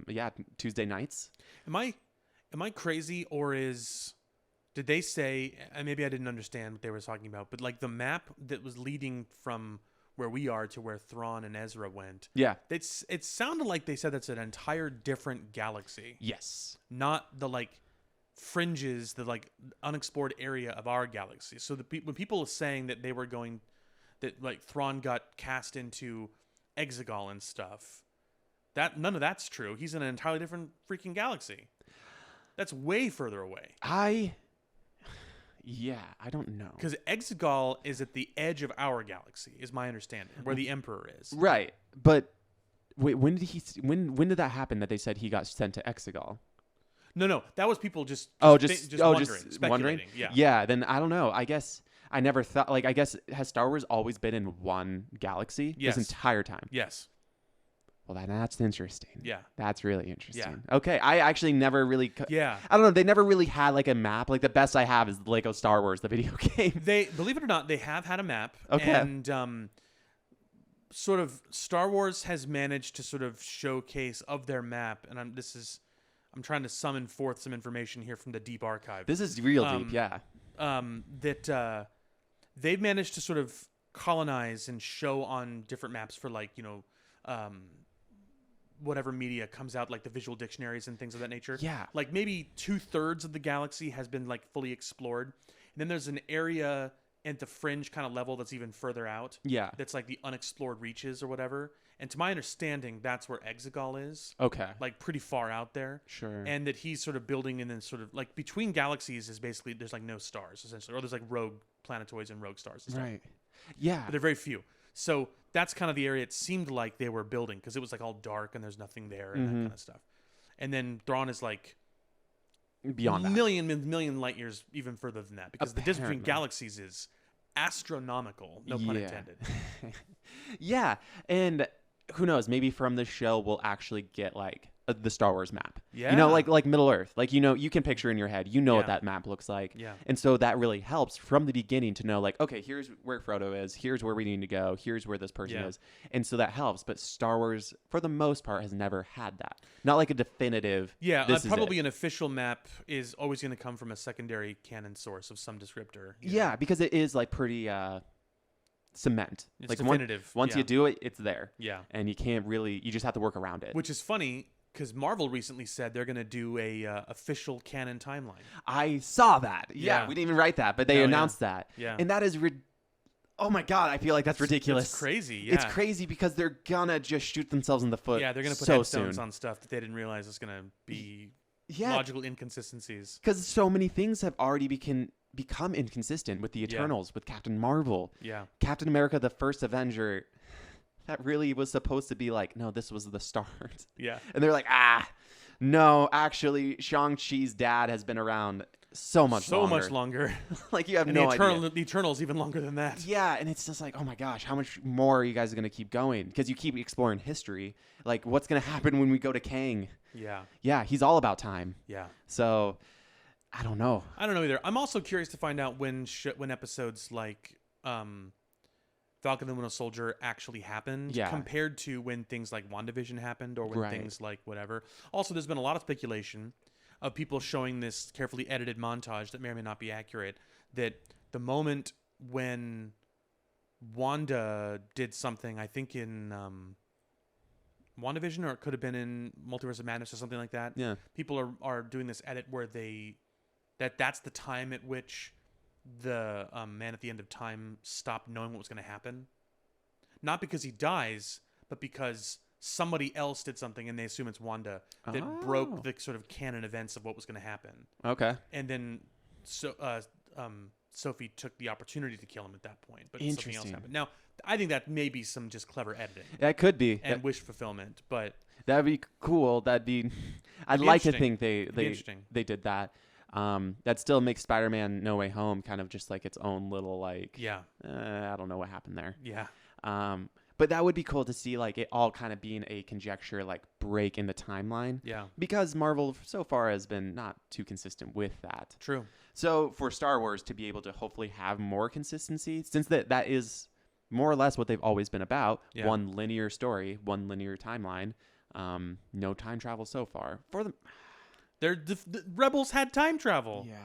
Tuesday nights. Am I crazy, or did they say, and maybe I didn't understand what they were talking about, but like the map that was leading from where we are to where Thrawn and Ezra went. Yeah. It sounded like they said that's an entire different galaxy. Yes. Not the like fringes, the like unexplored area of our galaxy. So when people are saying that they were that like Thrawn got cast into Exegol and stuff, none of that's true. He's in an entirely different freaking galaxy. That's way further away. I don't know. Because Exegol is at the edge of our galaxy, is my understanding, where the Emperor is. Right, but wait, when did that happen? That they said he got sent to Exegol? No, that was people just wondering. Yeah. Then I don't know. I guess I never thought. Like, I guess has Star Wars always been in one galaxy this entire time? Yes. Well, that's interesting. Yeah. That's really interesting. Yeah. Okay. I actually never really... Yeah. I don't know. They never really had like a map. Like the best I have is Lego Star Wars, the video game. They, believe it or not, they have had a map. Okay. And sort of Star Wars has managed to sort of showcase of their map. And I'm trying to summon forth some information here from the deep archive. This is real deep. Yeah. That they've managed to sort of colonize and show on different maps for like, whatever media comes out, like the visual dictionaries and things of that nature. Yeah. Like maybe 2/3 of the galaxy has been like fully explored. And then there's an area at the fringe kind of level that's even further out. Yeah. That's like the unexplored reaches or whatever. And to my understanding, that's where Exegol is. Okay. Like pretty far out there. Sure. And that he's sort of building and then sort of like between galaxies is basically there's like no stars essentially. Or there's like rogue planetoids and rogue stars and stuff. Right. Yeah. But they're very few. So that's kind of the area it seemed like they were building because it was like all dark and there's nothing there and that kind of stuff. And then Thrawn is like beyond that. million light years even further than that because the distance between galaxies is astronomical. No pun intended. Yeah. And who knows? Maybe from this show we'll actually get like the Star Wars map. Yeah. Like Middle Earth. Like, you can picture in your head, what that map looks like. Yeah. And so that really helps from the beginning to know like, okay, here's where Frodo is. Here's where we need to go. Here's where this person is. And so that helps. But Star Wars, for the most part, has never had that. Not like a definitive. Yeah. Probably an official map is always going to come from a secondary canon source of some descriptor. Yeah. Because it is like pretty, cement. It's like definitive. Once you do it, it's there. Yeah. And you can't really, you just have to work around it. Which is funny. Because Marvel recently said they're going to do a official canon timeline. I saw that. Yeah, we didn't even write that, but they announced that. Yeah. And that is oh my God, I feel like that's ridiculous. It's crazy, yeah. It's crazy because they're going to just shoot themselves in the foot. Yeah, they're going to put headstones on stuff that they didn't realize was going to be logical inconsistencies. Because so many things have already become inconsistent with the Eternals, with Captain Marvel. Yeah. Captain America, the first Avenger. That really was supposed to be like, no, this was the start. Yeah. And they're like, no, actually, Shang-Chi's dad has been around so much longer. Like, you have no idea. The Eternals even longer than that. Yeah, and it's just like, oh my gosh, how much more are you guys going to keep going? Because you keep exploring history. Like, what's going to happen when we go to Kang? Yeah. Yeah, he's all about time. Yeah. So, I don't know. I don't know either. I'm also curious to find out when episodes like Falcon and the Winter Soldier actually happened compared to when things like WandaVision happened or when things like whatever. Also, there's been a lot of speculation of people showing this carefully edited montage that may or may not be accurate, that the moment when Wanda did something, I think in WandaVision, or it could have been in Multiverse of Madness or something like that. Yeah. People are doing this edit where that's the time at which the man at the end of time stopped knowing what was going to happen. Not because he dies, but because somebody else did something, and they assume it's Wanda, that broke the sort of canon events of what was going to happen. Okay. And then Sophie took the opportunity to kill him at that point, but something else happened. Now, I think that may be some just clever editing. That could be. And wish fulfillment, but... That'd be cool. I'd like to think they did that. That still makes Spider-Man No Way Home kind of just like its own little like... Yeah. I don't know what happened there. Yeah. But that would be cool to see, like, it all kind of being a conjecture, like, break in the timeline. Yeah. Because Marvel so far has been not too consistent with that. True. So for Star Wars to be able to hopefully have more consistency, since that is more or less what they've always been about, one linear story, one linear timeline, no time travel so far. For them, the Rebels had time travel. Yeah.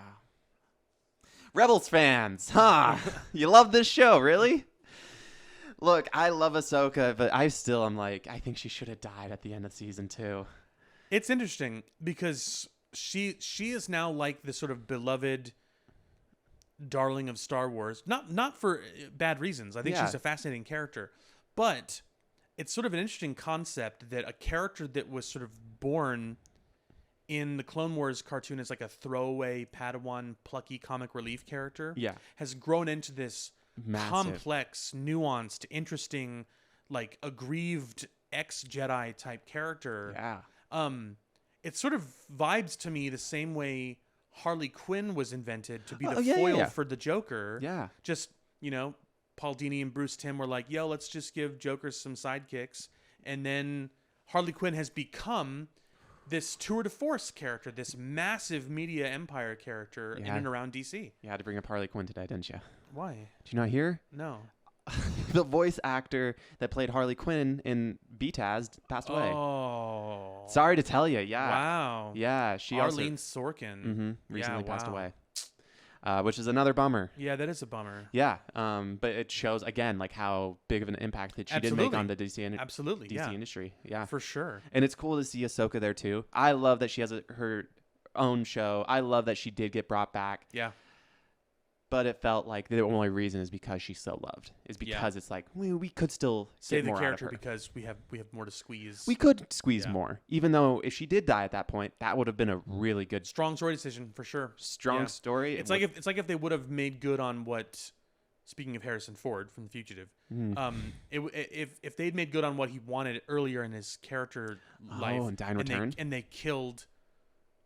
Rebels fans, huh? You love this show, really? Look, I love Ahsoka, but I think she should have died at the end of season 2. It's interesting because she is now like the sort of beloved darling of Star Wars. Not for bad reasons. I think she's a fascinating character. But it's sort of an interesting concept that a character that was sort of born in the Clone Wars cartoon as like a throwaway Padawan plucky comic relief character has grown into this complex, nuanced, interesting, like aggrieved ex-Jedi type character. Yeah. It sort of vibes to me the same way Harley Quinn was invented to be the foil for the Joker. Yeah. Just, Paul Dini and Bruce Timm were like, yo, let's just give Joker some sidekicks. And then Harley Quinn has become this tour de force character, this massive media empire character in and around DC. You had to bring up Harley Quinn today, didn't you? Why? Did you not hear? No. The voice actor that played Harley Quinn in BTAS passed away. Oh. Sorry to tell you. Yeah. Wow. Yeah. She Arlene Sorkin. Recently passed away. Which is another bummer. Yeah, that is a bummer. Yeah. But it shows, again, like how big of an impact that she did make on the DC industry. Yeah. For sure. And it's cool to see Ahsoka there, too. I love that she has her own show. I love that she did get brought back. Yeah. But it felt like the only reason is because she's so loved. Is because it's like, we could still save the more character out of her. because we have more to squeeze. We could squeeze more. Even though if she did die at that point, that would have been a really good strong story decision for sure. Strong story. It's like if they would have made good on what, speaking of Harrison Ford from The Fugitive, if they'd made good on what he wanted earlier in his character life, and Die and Return, and they killed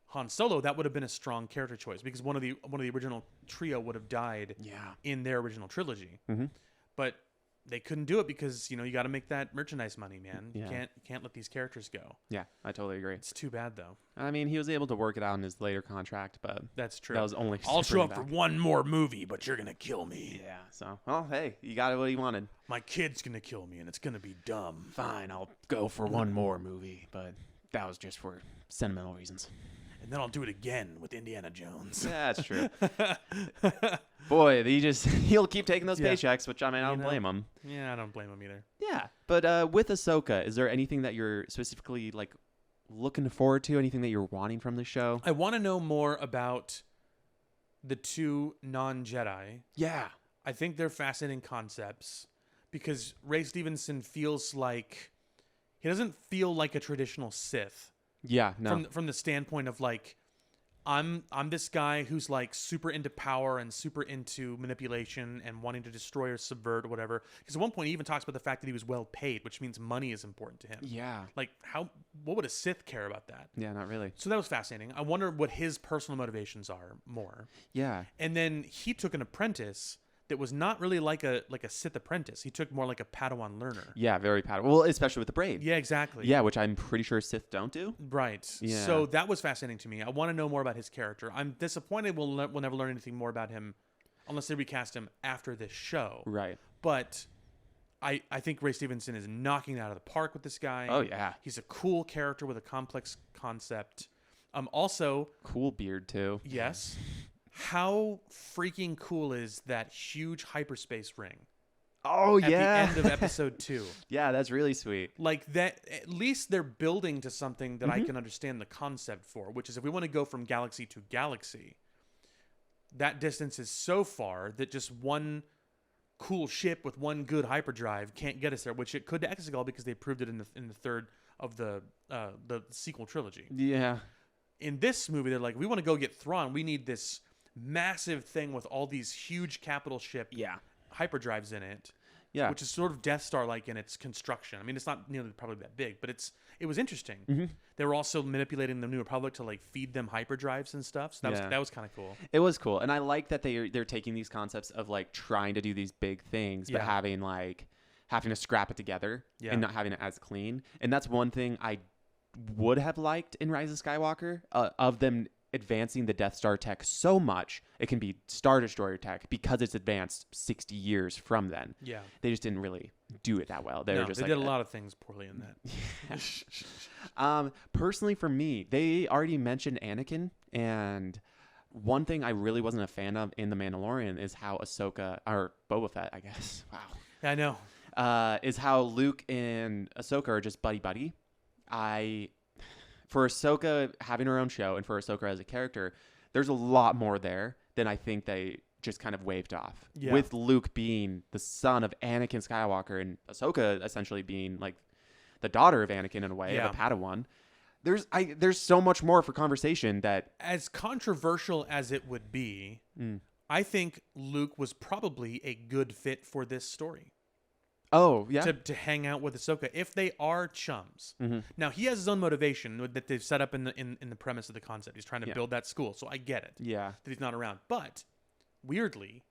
Han Solo, that would have been a strong character choice because one of the original trio would have died in their original trilogy. But they couldn't do it because you got to make that merchandise money, man. You can't let these characters go. Yeah, I totally agree. It's too bad though. I mean, he was able to work it out in his later contract, but that's true. That was only I'll show up for one more movie, but you're gonna kill me. Yeah. So, well, hey, you got what he wanted. My kid's gonna kill me, and it's gonna be dumb. Fine, I'll go for one more movie, but that was just for sentimental reasons. And then I'll do it again with Indiana Jones. Yeah, that's true. Boy, he'll keep taking those paychecks, which I don't blame him. Yeah, I don't blame him either. Yeah, but with Ahsoka, is there anything that you're specifically like looking forward to? Anything that you're wanting from the show? I want to know more about the two non-Jedi. Yeah. I think they're fascinating concepts because Ray Stevenson feels like he doesn't feel like a traditional Sith. Yeah, no. From the standpoint of like, I'm this guy who's like super into power and super into manipulation and wanting to destroy or subvert or whatever. Because at one point he even talks about the fact that he was well paid, which means money is important to him. Yeah. Like what would a Sith care about that? Yeah, not really. So that was fascinating. I wonder what his personal motivations are more. Yeah. And then he took an apprentice that was not really like a Sith apprentice. He took more like a Padawan learner. Yeah, very Padawan. Well, especially with the braid. Yeah, exactly. Yeah, which I'm pretty sure Sith don't do. Right. Yeah. So that was fascinating to me. I want to know more about his character. I'm disappointed we'll never learn anything more about him unless they recast him after this show. Right. But I think Ray Stevenson is knocking it out of the park with this guy. Oh yeah, he's a cool character with a complex concept. Also, cool beard too. Yes. How freaking cool is that huge hyperspace ring? Oh at yeah, the end of episode 2. Yeah, that's really sweet. Like that, at least they're building to something that I can understand the concept for, which is if we want to go from galaxy to galaxy, that distance is so far that just one cool ship with one good hyperdrive can't get us there, which it could to Exegol because they proved it in the third of the sequel trilogy. Yeah. In this movie, they're like, we want to go get Thrawn. We need this massive thing with all these huge capital ship hyperdrives in it. Yeah. Which is sort of Death Star-like in its construction. I mean, it's not nearly probably that big, but it was interesting. They were also manipulating the New Republic to like feed them hyperdrives and stuff. So that was kind of cool. It was cool, and I like that they're taking these concepts of like trying to do these big things, but having to scrap it together and not having it as clean. And that's one thing I would have liked in Rise of Skywalker, of them advancing the Death Star tech so much it can be Star Destroyer tech because it's advanced 60 years from then. Yeah, they just didn't really do it that well. They did a lot of things poorly in that. Personally, for me, they already mentioned Anakin, and one thing I really wasn't a fan of in The Mandalorian is how Ahsoka, or Boba Fett, I guess. Wow. I know. Is how Luke and Ahsoka are just buddy-buddy. For Ahsoka having her own show and for Ahsoka as a character, there's a lot more there than I think they just kind of waved off. Yeah. With Luke being the son of Anakin Skywalker and Ahsoka essentially being like the daughter of Anakin in a way, of a Padawan. There's so much more for conversation that... As controversial as it would be, I think Luke was probably a good fit for this story. Oh, yeah. To hang out with Ahsoka if they are chums. Now, he has his own motivation that they've set up in the premise of the concept. He's trying to build that school, so I get it. Yeah. That he's not around. But, weirdly,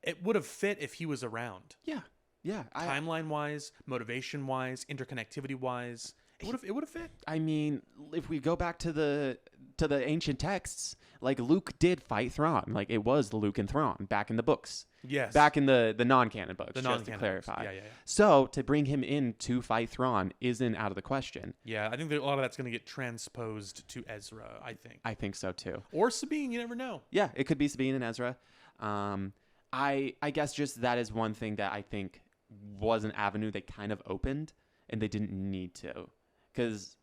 it would have fit if he was around. Yeah. Yeah. Timeline-wise, motivation-wise, interconnectivity-wise, it would have fit. I mean, if we go back to the ancient texts, like Luke did fight Thrawn. Like it was Luke and Thrawn back in the books. Yes. Back in the non-canon books, just to clarify. Yeah. So to bring him in to fight Thrawn isn't out of the question. Yeah, I think that a lot of that's going to get transposed to Ezra, I think. I think so too. Or Sabine, you never know. Yeah, it could be Sabine and Ezra. I guess just that is one thing that I think was an avenue they kind of opened and they didn't need to. Because,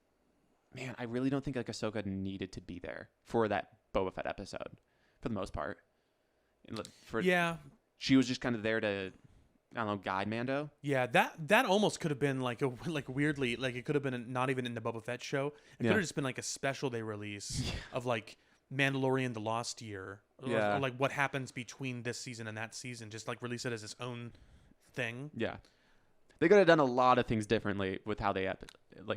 man, I really don't think like Ahsoka needed to be there for that Boba Fett episode, for the most part. She was just kind of there to, I don't know, guide Mando. Yeah, that almost could have been like weirdly, like it could have been not even in the Boba Fett show. It could have just been like a special day release of like Mandalorian: The Lost Year, or like what happens between this season and that season. Just like release it as its own thing. Yeah. They could have done a lot of things differently with how they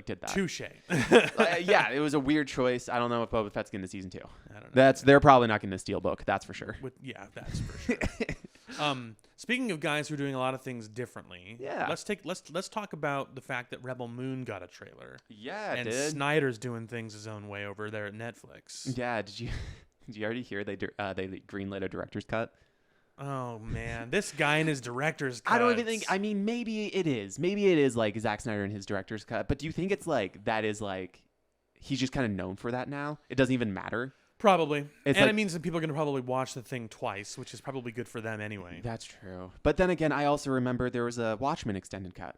did that. Touche. Yeah, it was a weird choice. I don't know if Boba Fett's getting to season 2. I don't know. They're probably not getting the Steelbook. That's for sure. That's for sure. Speaking of guys who are doing a lot of things differently, let's talk about the fact that Rebel Moon got a trailer. Yeah, and Snyder's doing things his own way over there at Netflix. Yeah, did you already hear they greenlit a director's cut? Oh man, this guy and his director's cut. I don't even think. I mean, maybe it is. Maybe it is like Zack Snyder and his director's cut. But do you think it's like that is like he's just kind of known for that now? It doesn't even matter. Probably. And it means that people are going to probably watch the thing twice, which is probably good for them anyway. That's true. But then again, I also remember there was a Watchmen extended cut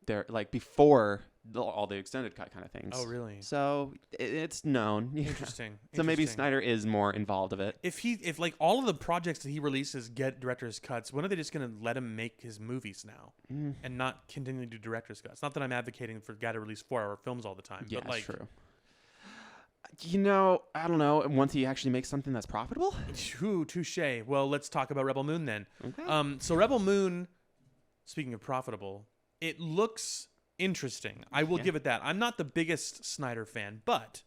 there, like before all the extended cut kind of things. Oh, really? So it's known. Interesting. So maybe Snyder is more involved of it. If like all of the projects that he releases get director's cuts, when are they just going to let him make his movies now and not continue to do director's cuts? Not that I'm advocating for a guy to release 4-hour films all the time. Yeah, but like, that's true. You know, I don't know. Once he actually makes something that's profitable? Touche. Well, let's talk about Rebel Moon then. Okay. So Rebel Moon, speaking of profitable, it looks interesting. I will give it that. I'm not the biggest Snyder fan, but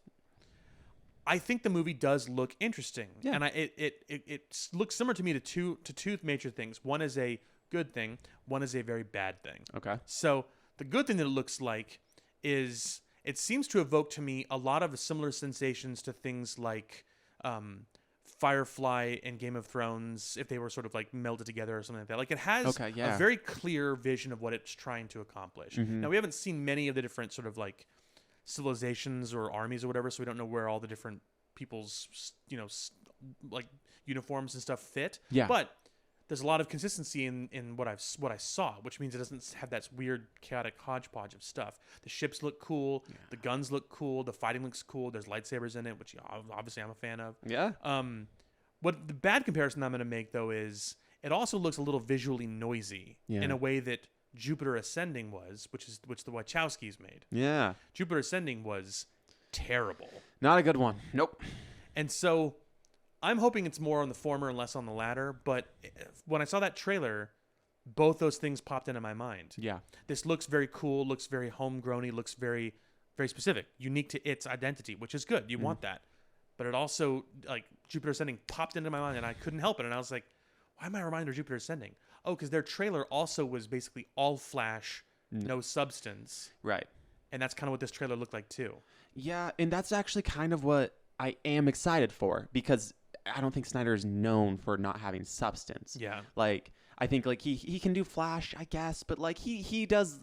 I think the movie does look interesting. Yeah. And it looks similar to me to two major things. One is a good thing. One is a very bad thing. Okay. So the good thing that it looks like is it seems to evoke to me a lot of similar sensations to things like Firefly and Game of Thrones if they were sort of like melded together or something like that. Like it has a very clear vision of what it's trying to accomplish. Now we haven't seen many of the different sort of like civilizations or armies or whatever, so we don't know where all the different people's like uniforms and stuff fit. Yeah. But there's a lot of consistency in what I saw, which means it doesn't have that weird chaotic hodgepodge of stuff. The ships look cool, the guns look cool, the fighting looks cool. There's lightsabers in it, which obviously I'm a fan of. Yeah. What the bad comparison I'm going to make though is it also looks a little visually noisy in a way that Jupiter Ascending was, which the Wachowskis made. Yeah. Jupiter Ascending was terrible. Not a good one. Nope. And so I'm hoping it's more on the former and less on the latter. But when I saw that trailer, both those things popped into my mind. Yeah. This looks very cool, looks very homegrown-y, looks very, very specific, unique to its identity, which is good. You want that. But it also, like, Jupiter Ascending popped into my mind, and I couldn't help it. And I was like, why am I reminded of Jupiter Ascending? Oh, because their trailer also was basically all flash, no substance. Right. And that's kind of what this trailer looked like, too. Yeah, and that's actually kind of what I am excited for, because I don't think Snyder is known for not having substance. Yeah. Like, I think, like, he can do Flash, I guess, but, like, he does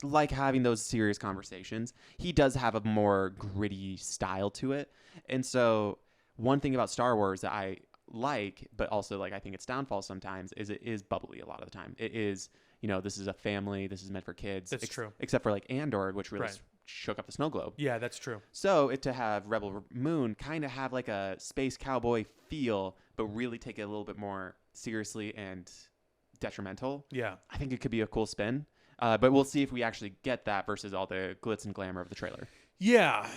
like having those serious conversations. He does have a more gritty style to it. And so one thing about Star Wars that I like, but also, like, I think its downfall sometimes is it is bubbly a lot of the time. It is, this is a family. This is meant for kids. That's true. Except for, like, Andor, which really shook up the snow globe. Yeah, that's true. So to have Rebel Moon kind of have like a space cowboy feel, but really take it a little bit more seriously and detrimental. Yeah. I think it could be a cool spin. But we'll see if we actually get that versus all the glitz and glamour of the trailer. Yeah.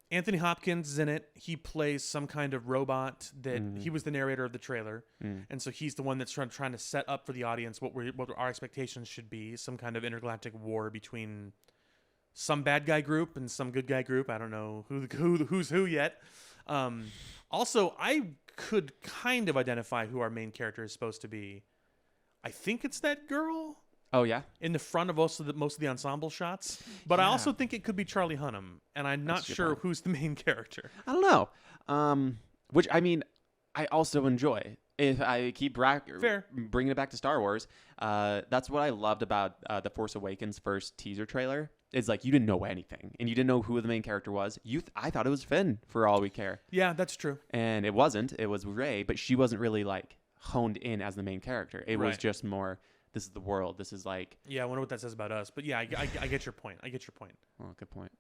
Anthony Hopkins is in it. He plays some kind of robot that he was the narrator of the trailer. And so he's the one that's trying to set up for the audience what our expectations should be. Some kind of intergalactic war between some bad guy group and some good guy group. I don't know who's who yet. Also, I could kind of identify who our main character is supposed to be. I think it's that girl. Oh yeah, in the front of most of the ensemble shots. But I also think it could be Charlie Hunnam, and I'm not sure who's the main character. I don't know. Which I mean, I also enjoy. If I keep bringing it back to Star Wars, that's what I loved about The Force Awakens' first teaser trailer. Is like you didn't know anything, and you didn't know who the main character was. I thought it was Finn for all we care. Yeah, that's true. And it wasn't. It was Rey, but she wasn't really like honed in as the main character. It was just more. This is the world. This is like... Yeah, I wonder what that says about us. But yeah, I get your point. Oh, good point.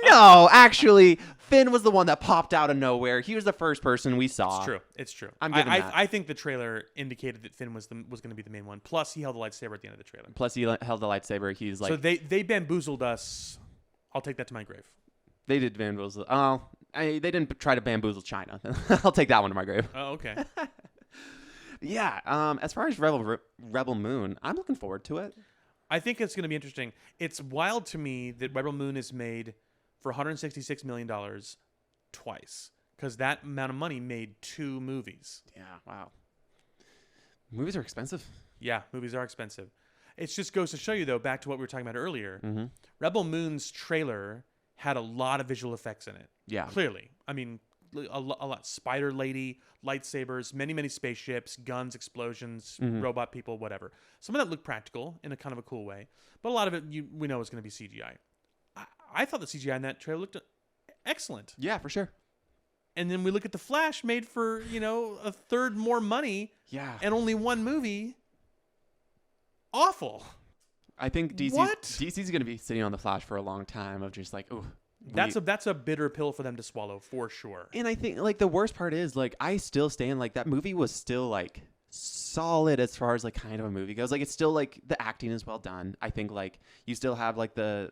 No. Actually, Finn was the one that popped out of nowhere. He was the first person we saw. It's true. I think the trailer indicated that Finn was going to be the main one. Plus, he held the lightsaber at the end of the trailer. He's like... So they bamboozled us. I'll take that to my grave. They did bamboozle. Oh, they didn't try to bamboozle China. I'll take that one to my grave. Oh, okay. Yeah, as far as Rebel Moon, I'm looking forward to it. I think it's going to be interesting. It's wild to me that Rebel Moon is made for $166 million twice, because that amount of money made 2 movies. Yeah, wow. Movies are expensive. Yeah, movies are expensive. It just goes to show you, though, back to what we were talking about earlier, Rebel Moon's trailer had a lot of visual effects in it. Yeah. Clearly. I mean... A lot. Spider lady, lightsabers, many spaceships, guns, explosions, robot people, whatever. Some of that looked practical in a kind of a cool way, but a lot of it we know is going to be CGI. I thought the CGI in that trailer looked excellent. Yeah, for sure. And then we look at the Flash, made for a third more money. Yeah. And only 1 movie. Awful. I think DC's going to be sitting on the Flash for a long time of just like, ooh. That's a bitter pill for them to swallow, for sure. And I think like the worst part is like I still stand like that movie was still like solid as far as like kind of a movie goes. Like it's still like the acting is well done. I think like you still have like the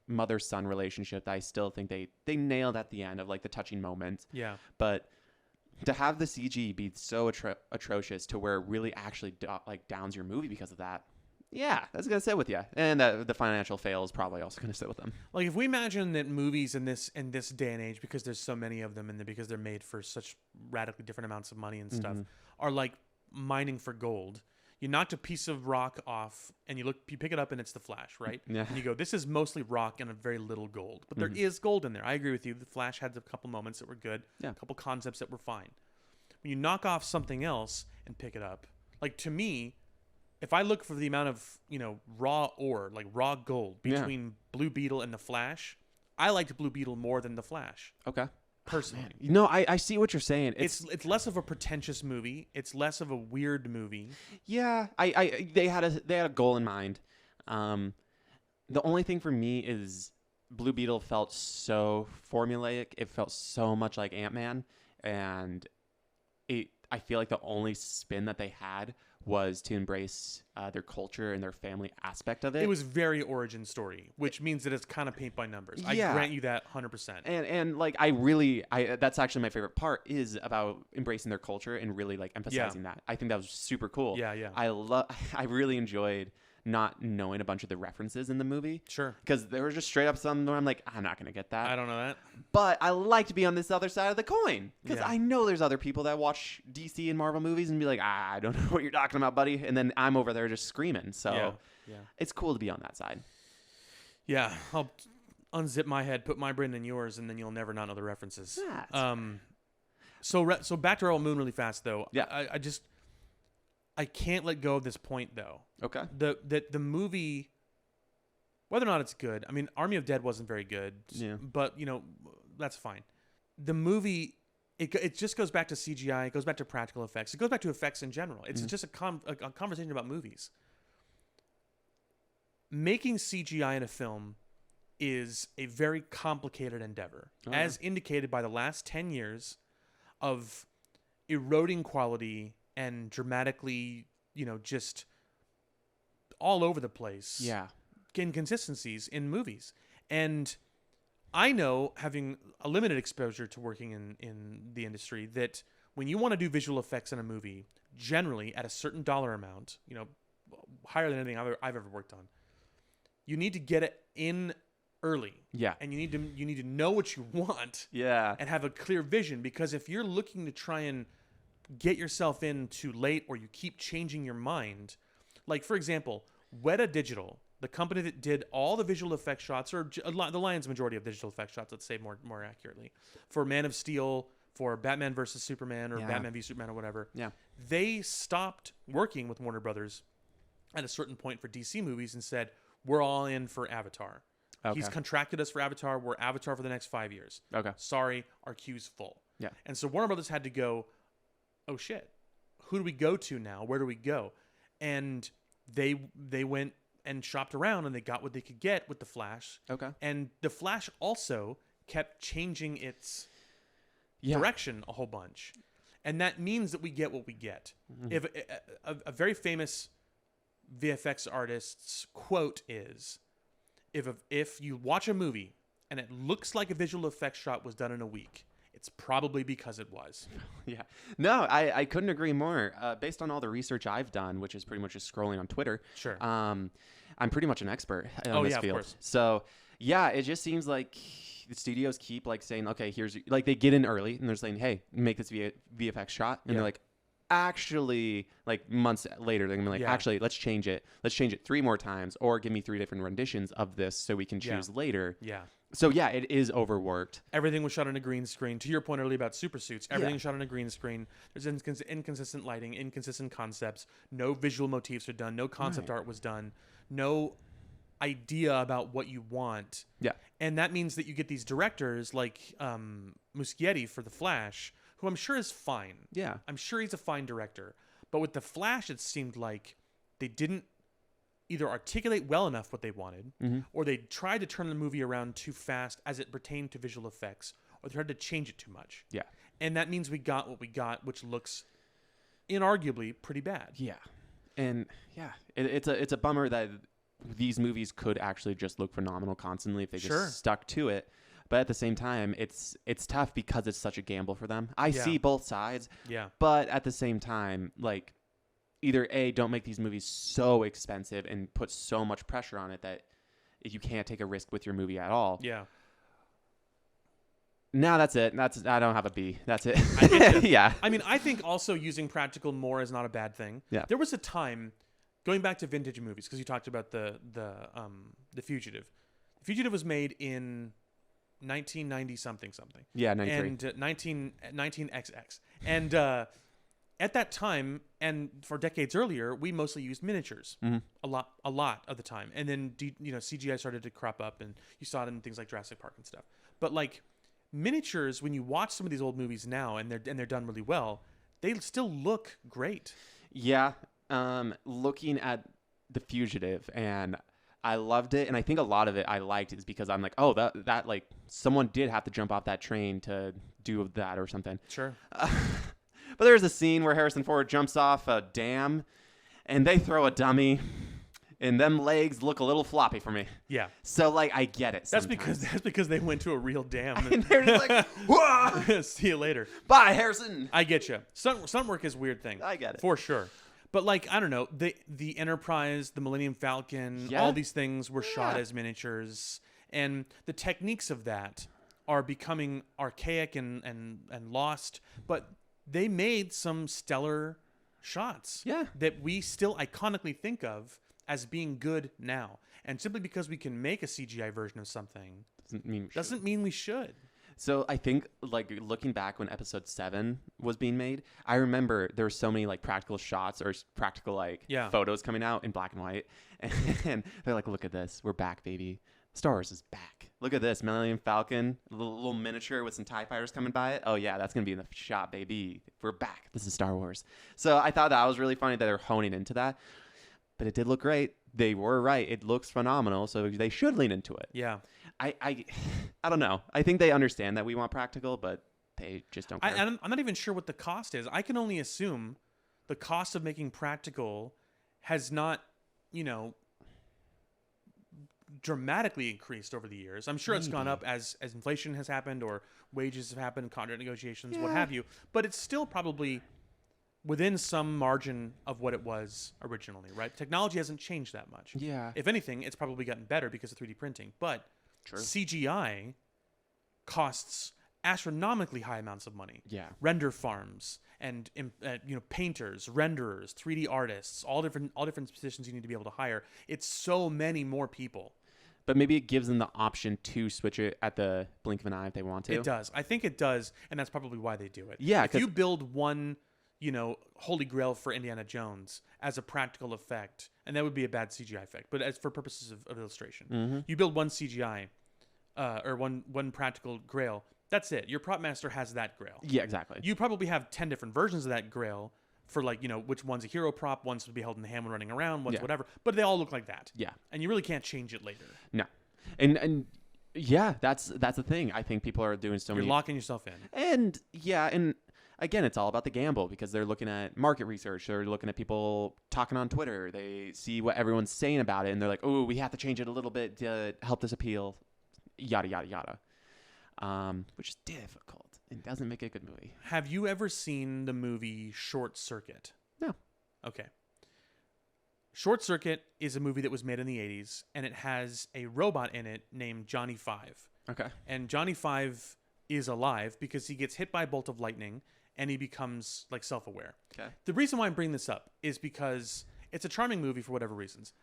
mother-son relationship that I still think they nailed at the end of like the touching moments. Yeah. But to have the CG be so atrocious to where it really actually downs your movie because of that. Yeah, that's going to sit with you. And the financial fail is probably also going to sit with them. Like, if we imagine that movies in this day and age, because there's so many of them and because they're made for such radically different amounts of money and stuff, are like mining for gold. You knocked a piece of rock off, and you pick it up, and it's the Flash, right? Yeah. And you go, this is mostly rock and a very little gold. But there is gold in there. I agree with you. The Flash had a couple moments that were good, a couple concepts that were fine. When you knock off something else and pick it up, like, to me, if I look for the amount of, raw ore, like raw gold between Blue Beetle and the Flash, I liked Blue Beetle more than the Flash. Okay. Personally. I see what you're saying. It's less of a pretentious movie. It's less of a weird movie. Yeah, they had a goal in mind. The only thing for me is Blue Beetle felt so formulaic. It felt so much like Ant-Man, and I feel like the only spin that they had was to embrace their culture and their family aspect of it. It was very origin story, which means that it's kind of paint by numbers. Yeah. I grant you that 100%. And like that's actually my favorite part is about embracing their culture and really like emphasizing that. I think that was super cool. Yeah, yeah. I really enjoyed not knowing a bunch of the references in the movie. Sure. Because there were just straight up some where I'm like, I'm not going to get that. I don't know that. But I like to be on this other side of the coin. Because I know there's other people that watch DC and Marvel movies and be like, I don't know what you're talking about, buddy. And then I'm over there just screaming. So it's cool to be on that side. Yeah. I'll unzip my head, put my brain in yours, and then you'll never not know the references. So back to Rebel Moon really fast, though. Yeah. I can't let go of this point, though. Okay. The movie, whether or not it's good, I mean, Army of Dead wasn't very good. Yeah. But, that's fine. The movie, it just goes back to CGI. It goes back to practical effects. It goes back to effects in general. It's just a conversation about movies. Making CGI in a film is a very complicated endeavor, as indicated by the last 10 years of eroding quality and dramatically, just all over the place. Yeah. Inconsistencies in movies. And I know, having a limited exposure to working in the industry, that when you want to do visual effects in a movie, generally at a certain dollar amount, higher than anything I've ever worked on, you need to get it in early. Yeah. And you need to know what you want. Yeah. And have a clear vision, because if you're looking to try and get yourself in too late, or you keep changing your mind, like, for example, Weta Digital, the company that did all the visual effects shots, or the lion's majority of digital effects shots, let's say more accurately, for Man of Steel, for Batman versus Superman, or Batman v Superman, or whatever. Yeah. They stopped working with Warner Brothers at a certain point for DC movies and said, we're all in for Avatar. Okay. He's contracted us for Avatar. We're Avatar for the next 5 years. Okay. Sorry, our queue's full. Yeah. And so Warner Brothers had to go, oh shit, who do we go to now? Where do we go? And they went and shopped around, and they got what they could get with the Flash. Okay. And the Flash also kept changing its direction a whole bunch. And that means that we get what we get. Mm-hmm. If a very famous VFX artist's quote is, if you watch a movie and it looks like a visual effects shot was done in a week, it's probably because it was. Yeah. No, I couldn't agree more. Based on all the research I've done, which is pretty much just scrolling on Twitter. Sure. I'm pretty much an expert on this field. Of course. So, yeah, it just seems like the studios keep like saying, okay, here's, like, they get in early and they're saying, hey, make this VFX shot. And they're like, actually, like months later, they're gonna be like, actually, let's change it. Let's change it 3 more times, or give me 3 different renditions of this so we can choose later. Yeah. So yeah, it is overworked. Everything was shot on a green screen. To your point earlier about super suits, everything was shot on a green screen. There's inconsistent lighting, inconsistent concepts. No visual motifs are done. No concept art was done. No idea about what you want. Yeah. And that means that you get these directors like Muschietti for The Flash, who I'm sure is fine. Yeah. I'm sure he's a fine director. But with The Flash, it seemed like they didn't either articulate well enough what they wanted, or they tried to turn the movie around too fast as it pertained to visual effects, or they tried to change it too much. Yeah. And that means we got what we got, which looks inarguably pretty bad. Yeah. And yeah, it's a bummer that these movies could actually just look phenomenal constantly if they just stuck to it. But at the same time, it's tough because it's such a gamble for them. I see both sides. Yeah. But at the same time, like, either A, don't make these movies so expensive and put so much pressure on it that you can't take a risk with your movie at all. Yeah. No, that's it. I don't have a B. That's it. I get you. Yeah. I mean, I think also using practical more is not a bad thing. Yeah. There was a time, going back to vintage movies, because you talked about the Fugitive. The Fugitive was made in 1990 something. Yeah, 93. And 19XX. And at that time, and for decades earlier, we mostly used miniatures a lot of the time. And then CGI started to crop up, and you saw it in things like Jurassic Park and stuff. But like miniatures, when you watch some of these old movies now, and they're done really well, they still look great. Yeah. Looking at The Fugitive, and I loved it, and I think a lot of it I liked is because I'm like, oh, that like someone did have to jump off that train to do that or something. Sure. But there's a scene where Harrison Ford jumps off a dam, and they throw a dummy, and them legs look a little floppy for me. Yeah. So like I get it. That's because they went to a real dam. And they're just like, whoa! See you later. Bye, Harrison. I get you. Stunt work is a weird thing. I get it for sure. But like I don't know, the Enterprise, the Millennium Falcon, all these things were shot as miniatures, and the techniques of that are becoming archaic and lost. But they made some stellar shots that we still iconically think of as being good now. And simply because we can make a CGI version of something doesn't mean we should. So I think like looking back when episode 7 was being made, I remember there were so many like practical shots or practical like photos coming out in black and white. And they're like, look at this. We're back, baby. Star Wars is back. Look at this. Millennium Falcon, a little miniature with some TIE fighters coming by it. Oh, yeah, that's going to be in the shot, baby. We're back. This is Star Wars. So I thought that was really funny that they're honing into that. But it did look great. They were right. It looks phenomenal. So they should lean into it. Yeah. I don't know. I think they understand that we want practical, but they just don't care. I'm not even sure what the cost is. I can only assume the cost of making practical has not, dramatically increased over the years. I'm sure it's gone up as inflation has happened or wages have happened, contract negotiations, what have you. But it's still probably within some margin of what it was originally, right? Technology hasn't changed that much. Yeah. If anything, it's probably gotten better because of 3D printing. But CGI costs astronomically high amounts of money. Yeah. Render farms and painters, renderers, 3D artists, all different positions you need to be able to hire. It's so many more people. But maybe it gives them the option to switch it at the blink of an eye if they want to. It does. I think it does, and that's probably why they do it. Yeah. If you build one, Holy Grail for Indiana Jones as a practical effect, and that would be a bad CGI effect, but as for purposes of illustration, you build one CGI or one practical Grail. That's it. Your prop master has that Grail. Yeah, exactly. You probably have 10 different versions of that Grail for which one's a hero prop, one's to be held in the hand when running around, one's whatever. But they all look like that. Yeah. And you really can't change it later. No. And yeah, that's the thing. I think people are doing so many. You're locking yourself in. And again, it's all about the gamble because they're looking at market research. They're looking at people talking on Twitter. They see what everyone's saying about it, and they're like, oh, we have to change it a little bit to help this appeal, yada, yada, yada, which is difficult. It doesn't make it a good movie. Have you ever seen the movie Short Circuit? No. Okay. Short Circuit is a movie that was made in the 80s, and it has a robot in it named Johnny Five. Okay. And Johnny Five is alive because he gets hit by a bolt of lightning, and he becomes like self-aware. Okay. The reason why I'm bringing this up is because it's a charming movie for whatever reasons.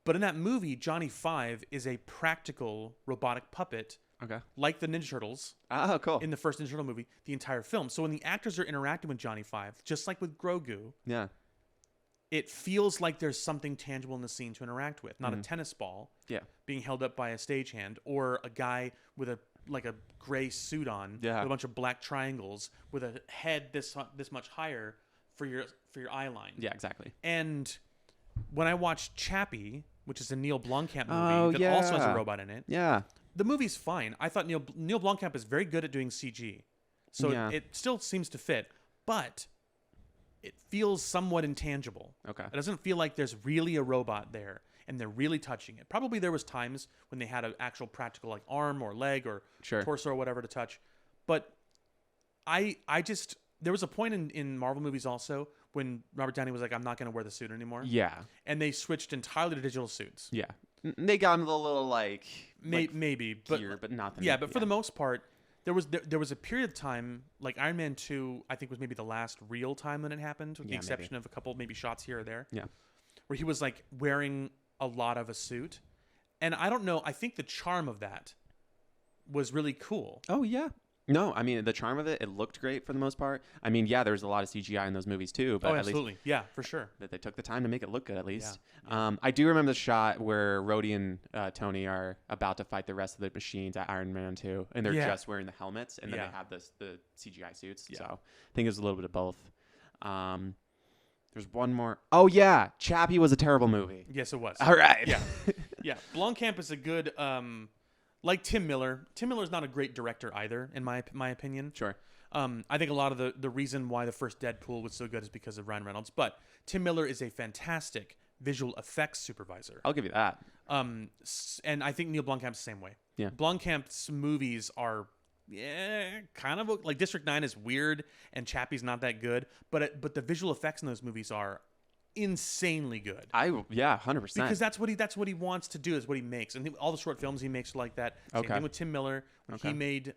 But in that movie, Johnny Five is a practical robotic puppet. Okay. Like the Ninja Turtles. Oh, cool. In the first Ninja Turtle movie, the entire film. So when the actors are interacting with Johnny Five, just like with Grogu, it feels like there's something tangible in the scene to interact with. Not a tennis ball being held up by a stagehand or a guy with a gray suit on with a bunch of black triangles with a head this much higher for your eye line. Yeah, exactly. And when I watched Chappie, which is a Neil Blomkamp movie that also has a robot in it. Yeah. The movie's fine. I thought Neil Blomkamp is very good at doing CG. So it still seems to fit, but it feels somewhat intangible. Okay. It doesn't feel like there's really a robot there and they're really touching it. Probably there was times when they had an actual practical like arm or leg or torso or whatever to touch. But I just there was a point in Marvel movies also when Robert Downey was like, I'm not going to wear the suit anymore. Yeah. And they switched entirely to digital suits. Yeah. They got him a little like maybe gear, but nothing. Yeah, but for the most part, there was a period of time, like Iron Man 2, I think was maybe the last real time when it happened, with the exception of a couple maybe shots here or there. Yeah. Where he was like wearing a lot of a suit. And I don't know, I think the charm of that was really cool. Oh, yeah. No, I mean, the charm of it, it looked great for the most part. I mean, yeah, there's a lot of CGI in those movies too. But absolutely. At least yeah, for sure. that they took the time to make it look good at least. Yeah. I do remember the shot where Rhodey and Tony are about to fight the rest of the machines at Iron Man 2. And they're just wearing the helmets. And then they have the CGI suits. Yeah. So I think it was a little bit of both. There's one more. Oh, yeah. Chappie was a terrible movie. Yes, it was. All right. Yeah. Yeah. Blomkamp is a good... like Tim Miller. Tim Miller's not a great director either, in my opinion. Sure. I think a lot of the reason why the first Deadpool was so good is because of Ryan Reynolds. But Tim Miller is a fantastic visual effects supervisor. I'll give you that. And I think Neil Blomkamp's the same way. Yeah. Blomkamp's movies are kind of like District 9 is weird and Chappie's not that good, but the visual effects in those movies are insanely good. 100%. Because that's what he wants to do, is what he makes. And all the short films he makes are like that. Same thing with Tim Miller. He made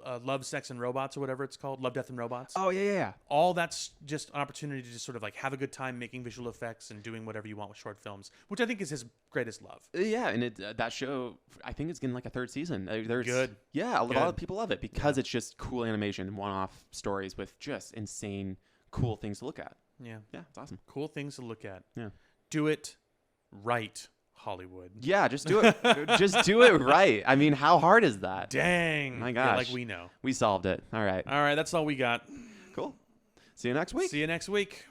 Love, Sex, and Robots, or whatever it's called. Love, Death, and Robots. Oh, yeah. All that's just an opportunity to just sort of like have a good time making visual effects and doing whatever you want with short films, which I think is his greatest love. Yeah, and that show, I think it's getting like a third season. There's good. Yeah, a lot of people love it because it's just cool animation, one-off stories with just insane, cool things to look at. Yeah. Yeah, it's awesome. Cool things to look at. Yeah. Do it right, Hollywood. Yeah, just do it. Just do it right. I mean, how hard is that? Dang. My gosh. Yeah, like we know. We solved it. All right. All right, that's all we got. Cool. See you next week. See you next week.